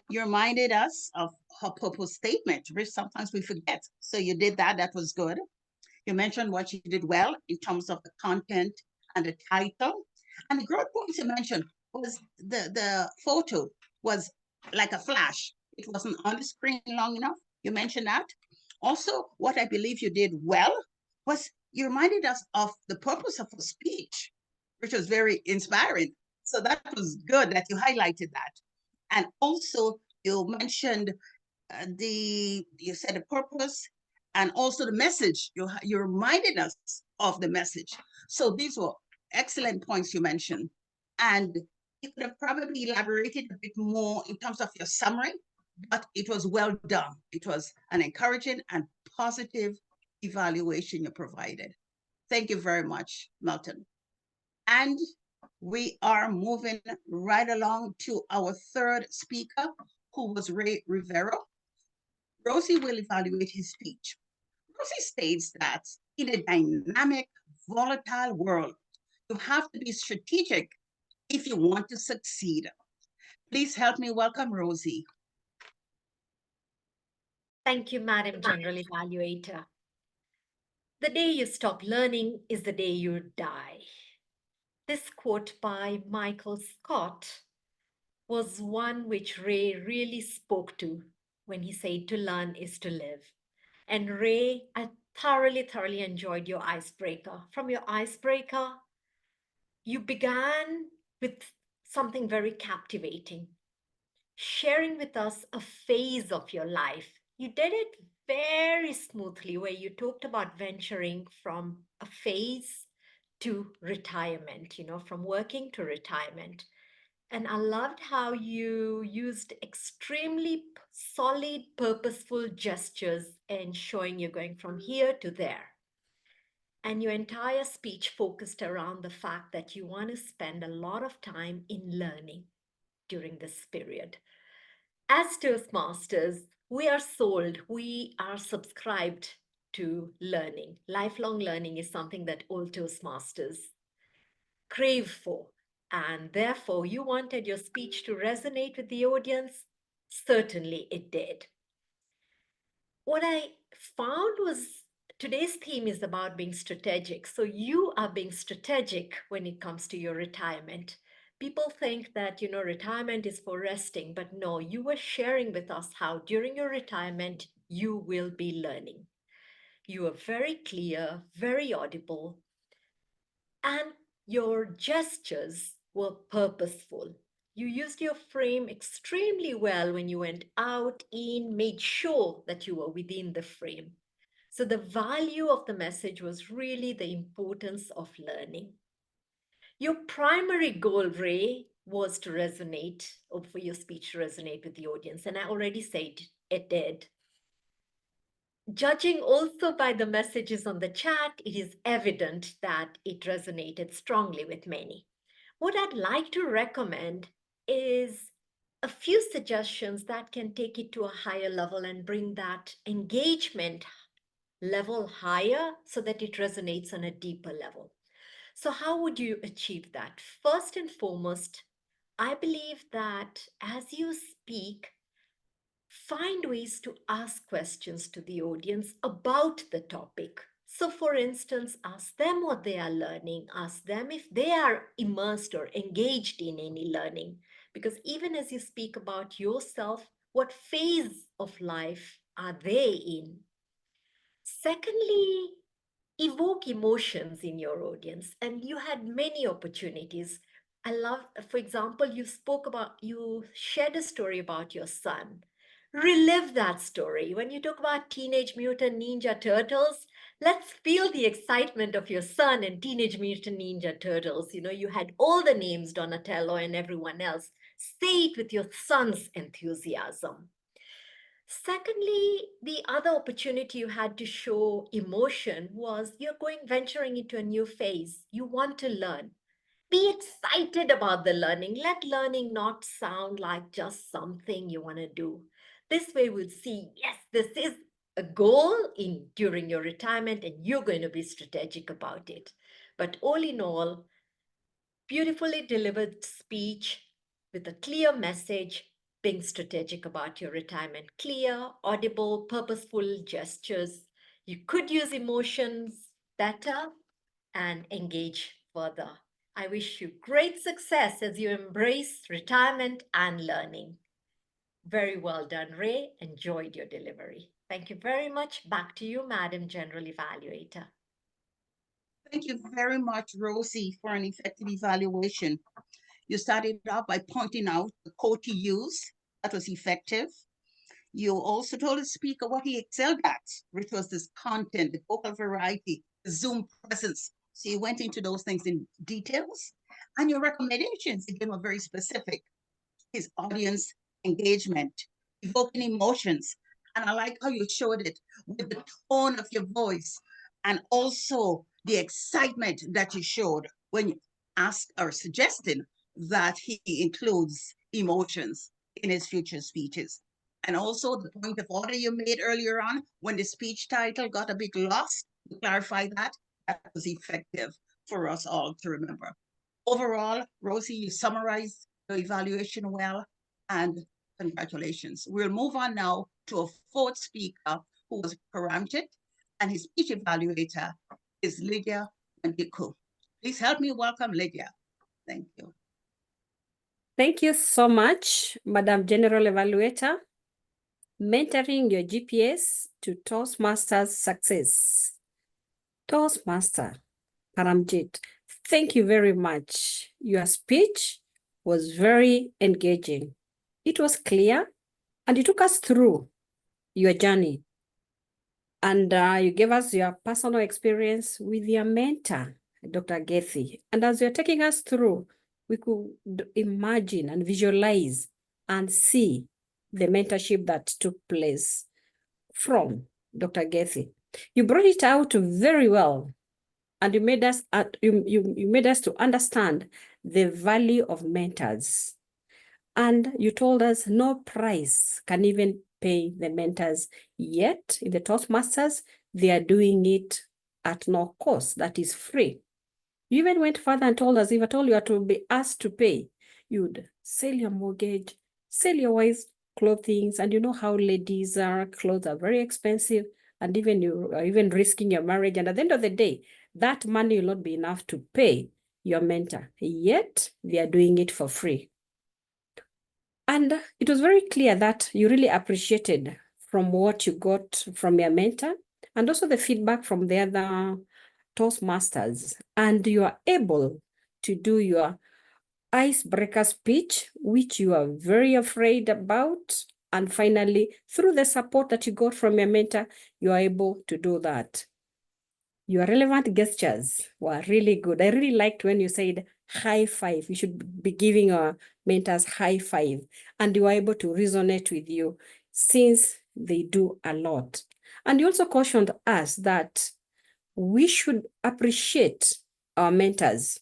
You reminded us of her purpose statement, which sometimes we forget. So you did that, that was good. You mentioned what you did well in terms of the content and the title. And the growth points you mentioned was the photo was like a flash. It wasn't on the screen long enough. You mentioned that. Also, what I believe you did well was you reminded us of the purpose of a speech, which was very inspiring. So that was good that you highlighted that. And also you mentioned you said the purpose and also the message. You reminded us of the message. So these were excellent points you mentioned. And you could have probably elaborated a bit more in terms of your summary, but it was well done. It was an encouraging and positive evaluation you provided. Thank you very much, Milton. And we are moving right along to our third speaker, who was Rivero. Rozy will evaluate his speech. Rozy states that in a dynamic, volatile world, you have to be strategic if you want to succeed. Please help me welcome Rozy. Thank you, Madam General Evaluator. The day you stop learning is the day you die. This quote by Michael Scott was one which Ray really spoke to when he said to learn is to live. And Ray, I thoroughly enjoyed your icebreaker. From your icebreaker, you began with something very captivating, sharing with us a phase of your life. You did it very smoothly, where you talked about venturing from a phase to retirement, from working to retirement. And I loved how you used extremely solid, purposeful gestures and showing you're going from here to there. And your entire speech focused around the fact that you want to spend a lot of time in learning during this period. As Toastmasters, we are sold, we are subscribed to learning. Lifelong learning is something that all Toastmasters crave for. And therefore, you wanted your speech to resonate with the audience. Certainly it did. What I found was today's theme is about being strategic. So you are being strategic when it comes to your retirement. People think that, retirement is for resting, but no, you were sharing with us how during your retirement, you will be learning. You are very clear, very audible, and your gestures were purposeful. You used your frame extremely well when you went out, in, made sure that you were within the frame. So the value of the message was really the importance of learning. Your primary goal, Ray, was to resonate, or for your speech to resonate with the audience. And I already said it did. Judging also by the messages on the chat, it is evident that it resonated strongly with many. What I'd like to recommend is a few suggestions that can take it to a higher level and bring that engagement level higher so that it resonates on a deeper level. So how would you achieve that? First and foremost, I believe that as you speak, find ways to ask questions to the audience about the topic. So for instance, ask them what they are learning, ask them if they are immersed or engaged in any learning. Because even as you speak about yourself, what phase of life are they in? Secondly, evoke emotions in your audience, and you had many opportunities. I love, for example, you shared a story about your son. Relive that story. When you talk about Teenage Mutant Ninja Turtles, let's feel the excitement of your son and Teenage Mutant Ninja Turtles. You know, you had all the names, Donatello and everyone else. Say it with your son's enthusiasm. Secondly, the other opportunity you had to show emotion was you're venturing into a new phase. You want to learn. Be excited about the learning. Let learning not sound like just something you want to do. This way we'll see, yes, this is a goal during your retirement and you're going to be strategic about it. But all in all, beautifully delivered speech with a clear message, being strategic about your retirement, clear, audible, purposeful gestures. You could use emotions better and engage further. I wish you great success as you embrace retirement and learning. Very well done, Ray. Enjoyed your delivery. Thank you very much. Back to you, Madam General Evaluator. Thank you very much, Rozy, for an effective evaluation. You started off by pointing out the quote you used that was effective. You also told the speaker what he excelled at, which was this content, the vocal variety, the Zoom presence. So you went into those things in details. And your recommendations, again, were very specific. His audience engagement, evoking emotions. And I like how you showed it with the tone of your voice and also the excitement that you showed when you asked or suggested that he includes emotions in his future speeches. And also the point of order you made earlier on when the speech title got a bit lost, to clarify that was effective for us all to remember. Overall, Rozy, you summarized the evaluation well, and congratulations. We'll move on now to a fourth speaker who was Paramjit, and his speech evaluator is Lydia Nicole. Please help me welcome Lydia. Thank you. Thank you so much, Madam General Evaluator. Mentoring your GPS to Toastmasters success. Toastmaster, Paramjit, thank you very much. Your speech was very engaging. It was clear, and you took us through your journey. And you gave us your personal experience with your mentor, Dr. Gethy. And as you're taking us through, we could imagine and visualize and see the mentorship that took place from Dr. Gethy. You brought it out very well, and you made us you made us to understand the value of mentors. And you told us no price can even pay the mentors, yet in the Toastmasters, they are doing it at no cost, that is free. You even went further and told us if at all you are to be asked to pay, you'd sell your mortgage, sell your wife's clothing, and you know how ladies are, clothes are very expensive, and even you are even risking your marriage, and at the end of the day, that money will not be enough to pay your mentor, yet they are doing it for free. And it was very clear that you really appreciated from what you got from your mentor and also the feedback from the other Toastmasters. And you are able to do your icebreaker speech, which you are very afraid about. And finally, through the support that you got from your mentor, you are able to do that. Your relevant gestures were really good. I really liked when you said high five. You should be giving our mentors high five, and you are able to resonate with you since they do a lot. And you also cautioned us that we should appreciate our mentors.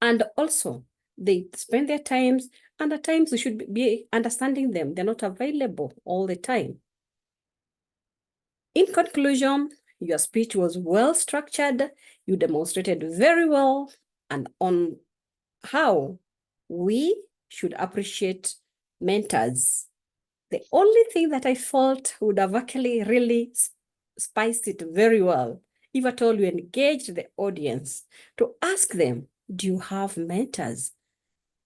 And also, they spend their times, and at times we should be understanding them. They're not available all the time. In conclusion, your speech was well structured. You demonstrated very well and on how we should appreciate mentors. The only thing that I felt would have actually really spiced it very well, if at all you engaged the audience to ask them, do you have mentors?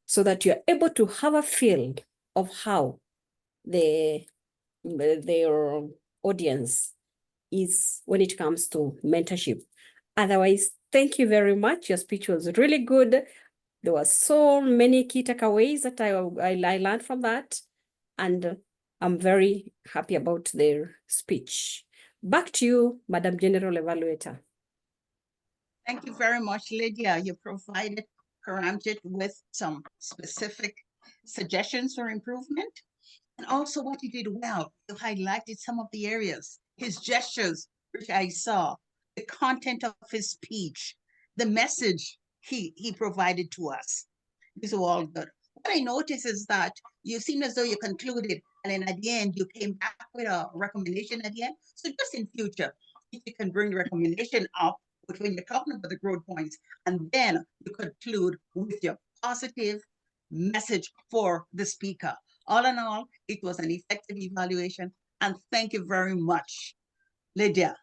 So that you're able to have a feel of how their audience is when it comes to mentorship. Otherwise, thank you very much. Your speech was really good. There were so many key takeaways that I learned from that. And I'm very happy about their speech. Back to you, Madam General Evaluator. Thank you very much, Lydia. You provided Paramjit with some specific suggestions for improvement. And also what you did well, you highlighted some of the areas, his gestures, which I saw, the content of his speech, the message he provided to us. These are all good. What I noticed is that you seem as though you concluded, and then at the end, you came back with a recommendation at the end. So just in future, if you can bring the recommendation up when you're talking about the growth points, and then you conclude with your positive message for the speaker. All in all, it was an effective evaluation, and thank you very much, Lydia.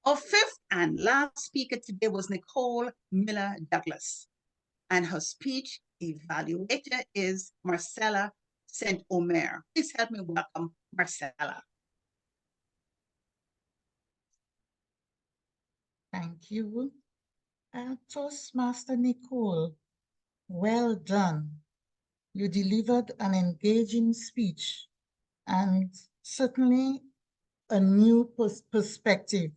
Our fifth and last speaker today was Nicole Miller-Douglas, and her speech evaluator is Marcella St. Omer. Please help me welcome Marcella. Thank you. Toastmaster Nicole, well done. You delivered an engaging speech and certainly a new perspective.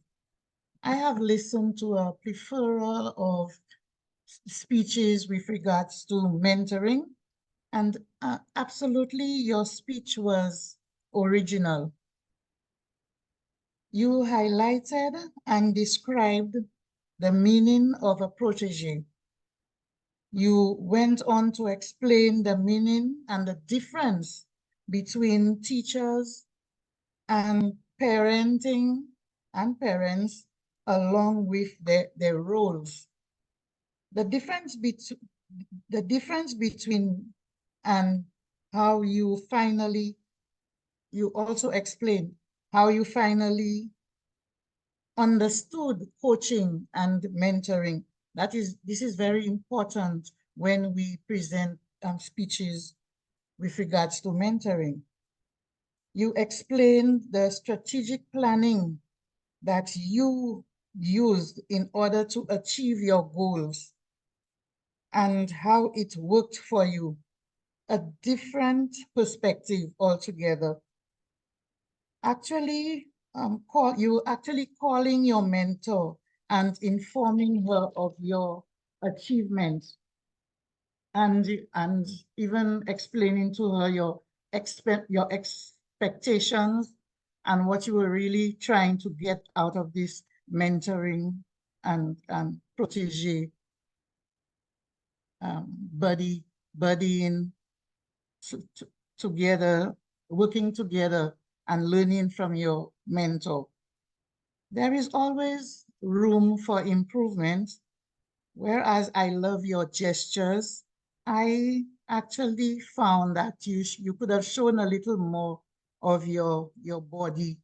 I have listened to a plethora of speeches with regards to mentoring, and absolutely your speech was original. You highlighted and described the meaning of a protege. You went on to explain the meaning and the difference between teachers and parenting and parents along with their roles. The difference between and how you also explained how you finally understood coaching and mentoring. This is very important when we present speeches with regards to mentoring. You explained the strategic planning that you used in order to achieve your goals and how it worked for you, a different perspective altogether. Actually, you actually calling your mentor and informing her of your achievements and even explaining to her your expectations and what you were really trying to get out of this mentoring and protege buddying together, working together and learning from your mentor. There is always room for improvement. Whereas I love your gestures, I actually found that you could have shown a little more of your body.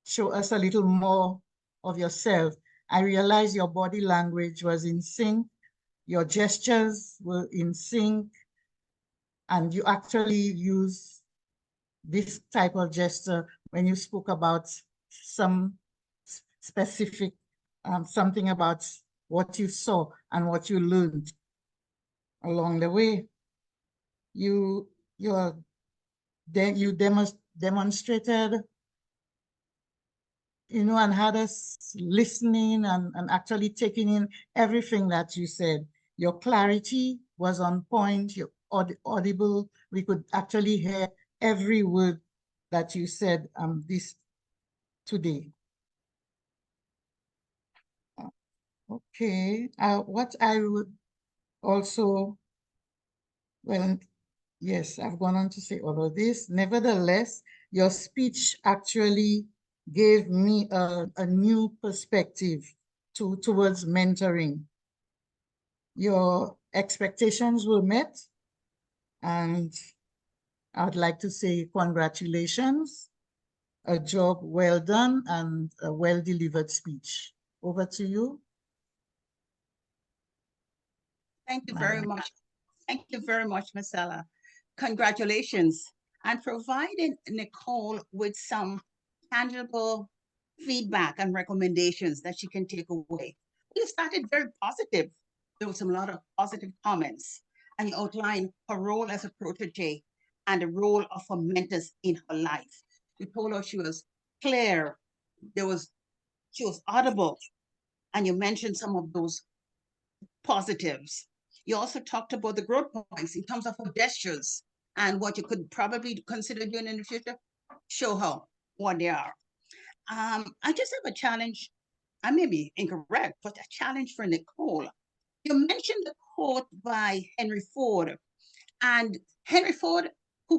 Show us a little more of yourself. I realized your body language was in sync, your gestures were in sync, and you actually use this type of gesture when you spoke about some specific, something about what you saw and what you learned along the way. You demonstrated you know, and had us listening and actually taking in everything that you said. Your clarity was on point, you're audible. We could actually hear every word that you said today. Okay, what I would also, well, yes, I've gone on to say all of this. Nevertheless, your speech actually gave me a new perspective towards mentoring. Your expectations were met, and I'd like to say congratulations, a job well done, and a well-delivered speech. Over to you. Thank you very much. Thank you very much, Marcella. Congratulations on providing Nicole with some tangible feedback and recommendations that she can take away. You started very positive. There was a lot of positive comments, and you outlined her role as a protege and the role of her mentors in her life. You told her she was clear, she was audible, and you mentioned some of those positives. You also talked about the growth points in terms of her gestures and what you could probably consider doing in the future. Show her what they are. I just have a challenge. I may be incorrect, but a challenge for Nicole. You mentioned the quote by Henry Ford, and Henry Ford, he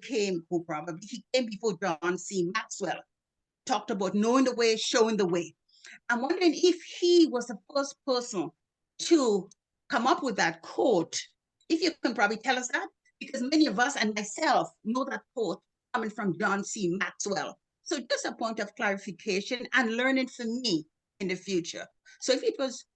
came before John C. Maxwell, talked about knowing the way, showing the way. I'm wondering if he was the first person to come up with that quote. If you can probably tell us that, because many of us and myself know that quote coming from John C. Maxwell. So just a point of clarification and learning for me in the future. So if it was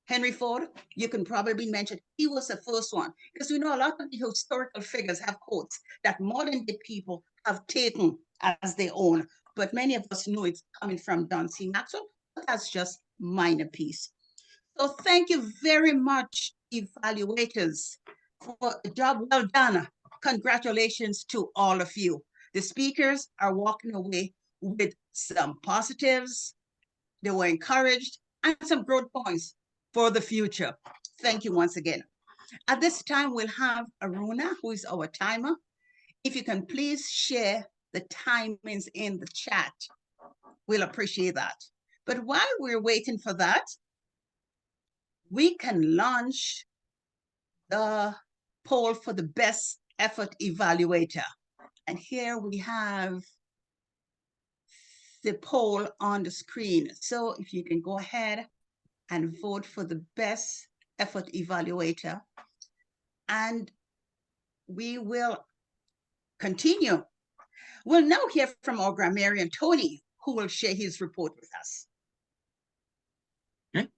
Henry Ford, you can probably mention he was the first one, because we know a lot of the historical figures have quotes that modern day people have taken as their own, but many of us know it's coming from John C. Maxwell, but that's just minor piece. So thank you very much, evaluators, for a job well done. Congratulations to all of you. The speakers are walking away with some positives. They were encouraged and some growth points for the future. Thank you once again. At this time, we'll have Rana, who is our timer. If you can please share the timings in the chat, we'll appreciate that. But while we're waiting for that, we can launch the poll for the best effort evaluator. And here we have the poll on the screen. So if you can go ahead and vote for the best effort evaluator. And we will continue. We'll now hear from our grammarian, Tony, who will share his report with us. Okay.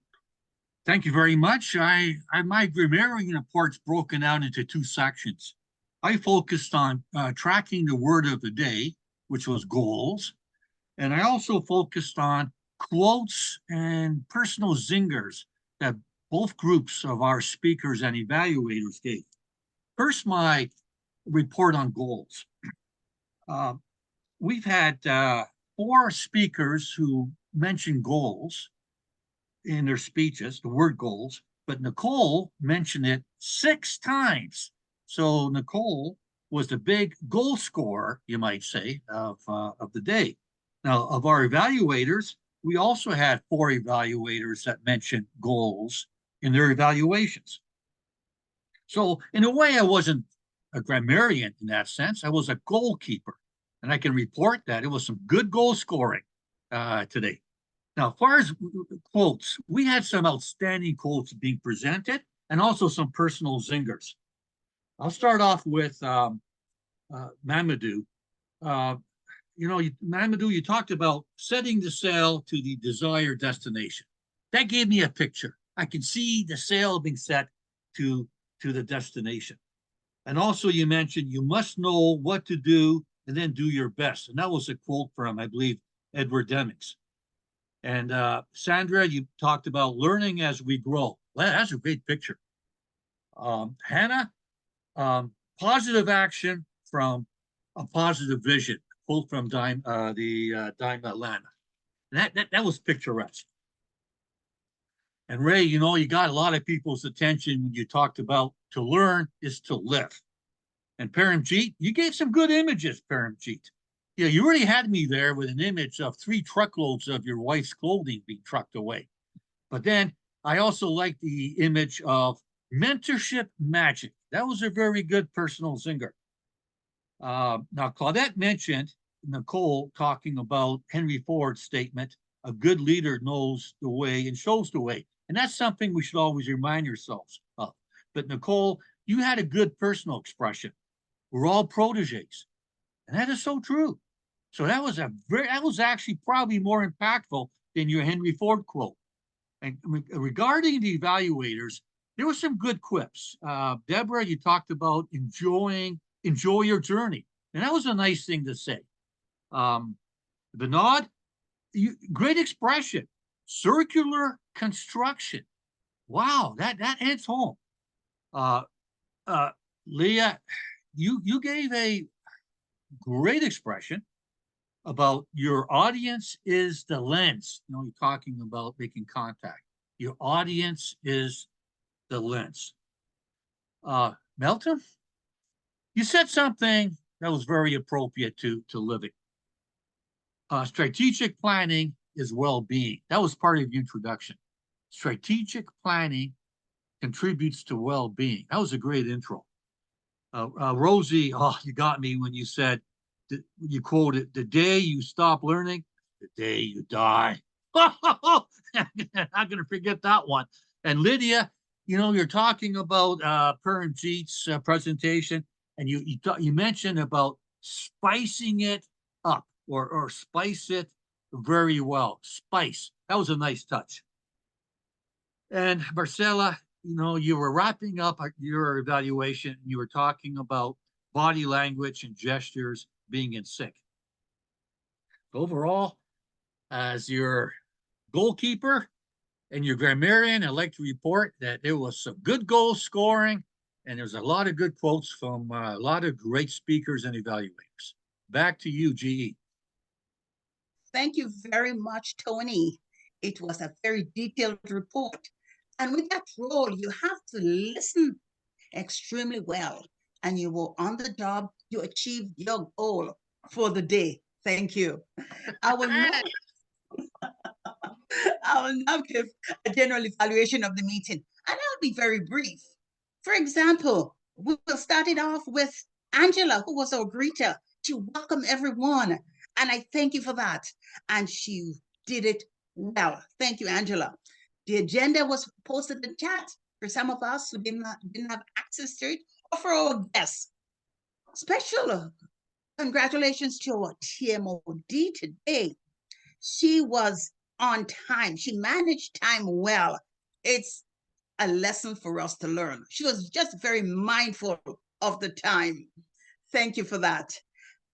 Thank you very much. My grammarian report's broken out into two sections. I focused on tracking the word of the day, which was goals. And I also focused on quotes and personal zingers that both groups of our speakers and evaluators gave. First, my report on goals. We've had 4 speakers who mentioned goals in their speeches, the word goals, but Nicole mentioned it 6 times. So Nicole was the big goal scorer, you might say, of the day. Now, of our evaluators, we also had 4 evaluators that mentioned goals in their evaluations. So in a way, I wasn't a grammarian in that sense. I was a goalkeeper, and I can report that it was some good goal scoring today. Now, as far as quotes, we had some outstanding quotes being presented and also some personal zingers. I'll start off with Mamadou. Mamadou, you talked about setting the sail to the desired destination. That gave me a picture. I can see the sail being set to the destination. And also you mentioned you must know what to do and then do your best. And that was a quote from, I believe, Edward Demings. And Sandra, you talked about learning as we grow. Well, that's a great picture. Hannah, positive action from a positive vision, quote from Lana. And that was picturesque. And Ray, you know, you got a lot of people's attention when you talked about to learn is to live. And Paramjit, you gave some good images, Paramjit. Yeah, you already had me there with an image of 3 truckloads of your wife's clothing being trucked away. But then I also like the image of mentorship magic. That was a very good personal zinger. Now, Claudette mentioned Nicole talking about Henry Ford's statement, a good leader knows the way and shows the way. And that's something we should always remind ourselves of. But Nicole, you had a good personal expression. We're all proteges. And that is so true. So that was actually probably more impactful than your Henry Ford quote. And regarding the evaluators, there were some good quips. Deborah, you talked about enjoy your journey. And that was a nice thing to say. Vinod, great expression. Circular construction. Wow, that hits home. Leah, you gave a great expression about your audience is the lens. You know, you're talking about making contact. Your audience is the lens. Melton, you said something that was very appropriate to living. Strategic planning is well-being. That was part of your introduction. Strategic planning contributes to well-being. That was a great intro. Rozy, oh, you got me when you said, you quoted, the day you stop learning, the day you die. I'm not going to forget that one. And Lydia, you know, you're talking about Paramjit's presentation, and you mentioned about spicing it up or spice it very well. Spice. That was a nice touch. And Marcella, you know, you were wrapping up your evaluation. You were talking about body language and gestures being in sync. Overall, as your goalkeeper and your grammarian, I'd like to report that there was some good goal scoring, and there's a lot of good quotes from a lot of great speakers and evaluators. Back to you, GE. Thank you very much, Tony. It was a very detailed report. And with that role, you have to listen extremely well. And you were on the job, you achieved your goal for the day. Thank you. I will now give a general evaluation of the meeting, and I'll be very brief. For example, we will start it off with Angela, who was our greeter. She welcomed everyone, and I thank you for that. And she did it well. Thank you, Angela. The agenda was posted in chat for some of us who didn't have access to it, or for our guests. Special congratulations to our TMOD today. She was on time. She managed time well. It's a lesson for us to learn. She was just very mindful of the time. Thank you for that.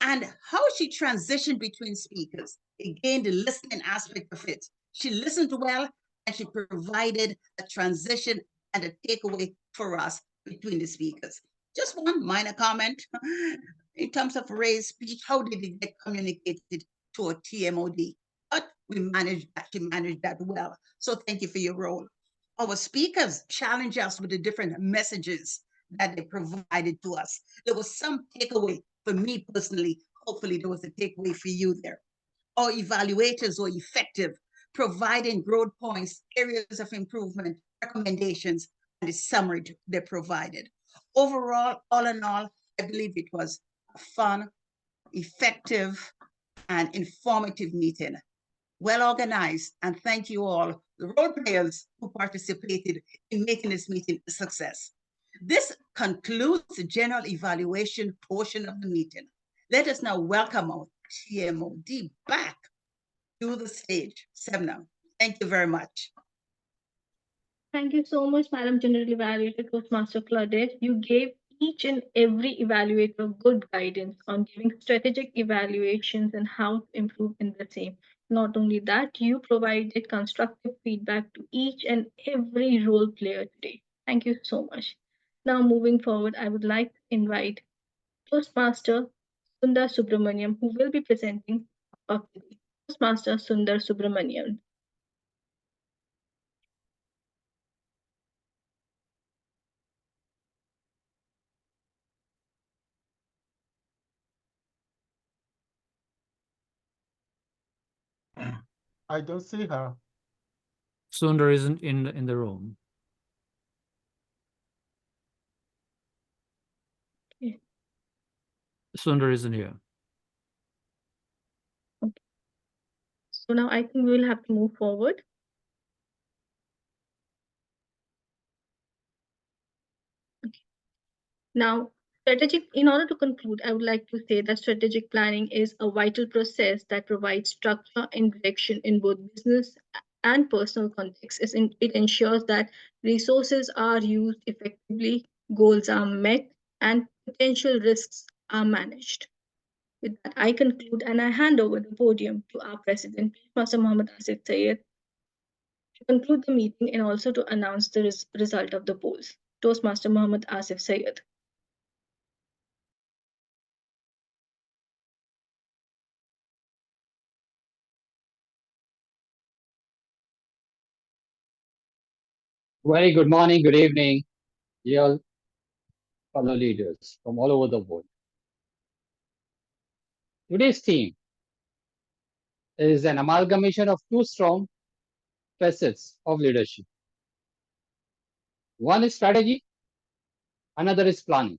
And how she transitioned between speakers. Again, the listening aspect of it. She listened well, and she provided a transition and a takeaway for us between the speakers. Just one minor comment. In terms of Ray's speech, how did it get communicated to a TMOD? But she managed that well. So thank you for your role. Our speakers challenged us with the different messages that they provided to us. There was some takeaway for me personally. Hopefully there was a takeaway for you there. Our evaluators were effective, providing growth points, areas of improvement, recommendations, and the summary they provided. Overall, all in all, I believe it was a fun, effective, and informative meeting. Well organized, and thank you all, the role players who participated in making this meeting a success. This concludes the general evaluation portion of the meeting. Let us now welcome our TMOD back to the stage. Sabnam, thank you very much. Thank you so much, Madam General Evaluator, Toastmaster Claudette. You gave each and every evaluator good guidance on giving strategic evaluations and how to improve in the same. Not only that, you provided constructive feedback to each and every role player today. Thank you so much. Now, moving forward, I would like to invite Toastmaster Sundar Subramaniam, who will be presenting up today. Toastmaster Sundar Subramanian. I don't see her. Sundar isn't in the room. Okay. Sundar isn't here. Okay. So now I think we will have to move forward. Okay. Now, in order to conclude, I would like to say that strategic planning is a vital process that provides structure and direction in both business and personal contexts. It ensures that resources are used effectively, goals are met, and potential risks are managed. With that, I conclude and I hand over the podium to our president, Master Mohammed Asif Sayyed, to conclude the meeting and also to announce the result of the polls. Toastmaster Mohammed Asif Sayyed. Very good morning, good evening, dear fellow leaders from all over the world. Today's theme is an amalgamation of two strong facets of leadership. One is strategy, another is planning.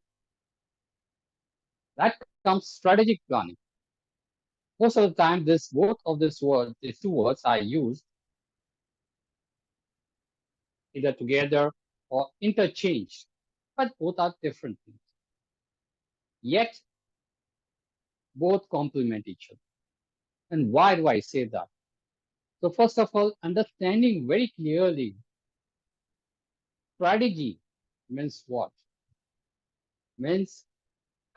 That comes strategic planning. Most of the time, these two words are used either together or interchanged, but both are different things. Yet, both complement each other. And why do I say that? So first of all, understanding very clearly strategy means what? Means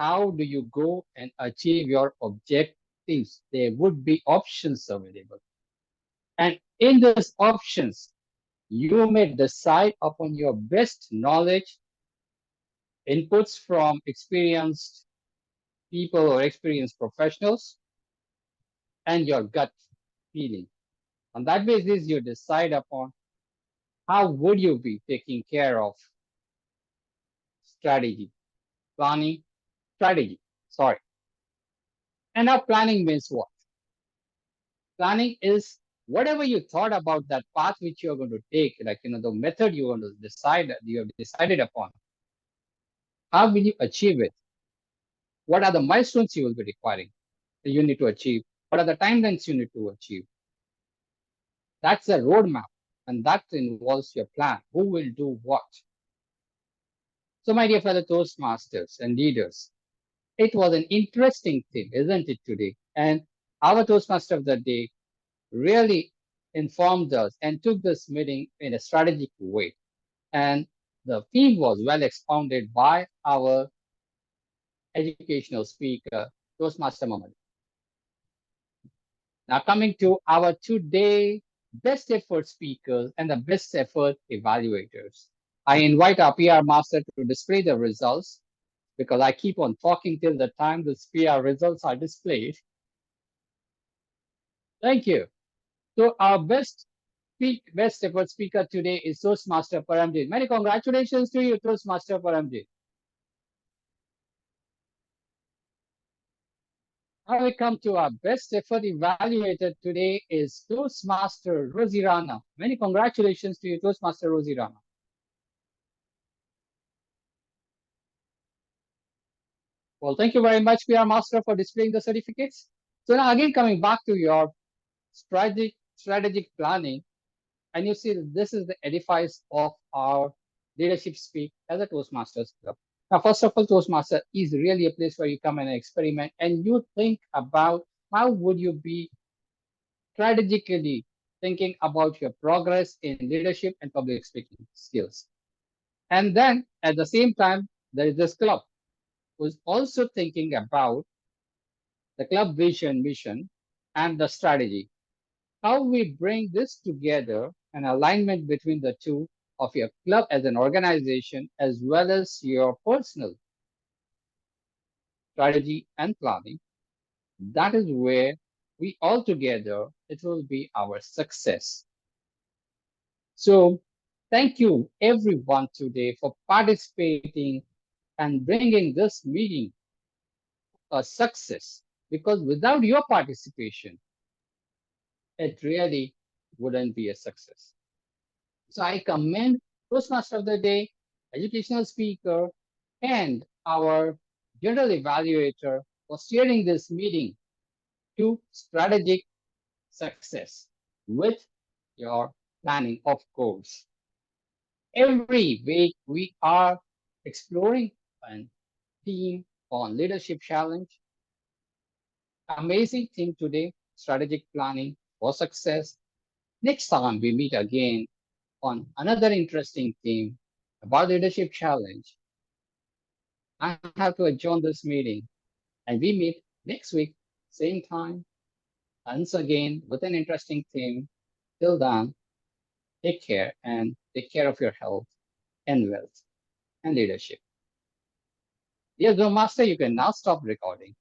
how do you go and achieve your objectives? There would be options available. And in those options, you may decide upon your best knowledge, inputs from experienced people or experienced professionals, and your gut feeling. On that basis, you decide upon how would you be taking care of strategy, planning, strategy, sorry. And now planning means what? Planning is whatever you thought about that path which you're going to take, like, the method you want to decide, you have decided upon. How will you achieve it? What are the milestones you will be requiring that you need to achieve? What are the timelines you need to achieve? That's a roadmap, and that involves your plan. Who will do what? So, my dear fellow Toastmasters and leaders, it was an interesting thing, isn't it, today? And our Toastmaster of the day really informed us and took this meeting in a strategic way. And the theme was well expounded by our educational speaker, Toastmaster Mamadou. Now coming to our today best effort speakers and the best effort evaluators. I invite our PR master to display the results because I keep on talking till the time the PR results are displayed. Thank you. So our best effort speaker today is Toastmaster Paramjit. Many congratulations to you, Toastmaster Paramjit. Now we come to our best effort evaluator today is Toastmaster Rozy Rana. Many congratulations to you, Toastmaster Rozy Rana. Well, thank you very much, PR Master, for displaying the certificates. So now again, coming back to your strategic planning, and you see this is the edifice of our leadership speak as a Toastmasters club. Now, first of all, Toastmaster is really a place where you come and experiment and you think about how would you be strategically thinking about your progress in leadership and public speaking skills. And then at the same time, there is this club who's also thinking about the club vision, mission, and the strategy. How we bring this together, an alignment between the two of your club as an organization, as well as your personal strategy and planning. That is where we all together, it will be our success. So thank you everyone today for participating and bringing this meeting a success, because without your participation, it really wouldn't be a success. So I commend Toastmaster of the Day, educational speaker, and our general evaluator for steering this meeting to strategic success with your planning, of course. Every week we are exploring a theme on leadership challenge. Amazing theme today, strategic planning for success. Next time we meet again on another interesting theme about leadership challenge. I have to adjourn this meeting and we meet next week, same time, once again with an interesting theme. Till then, take care and take care of your health and wealth and leadership. Dear Zoom Master, you can now stop recording.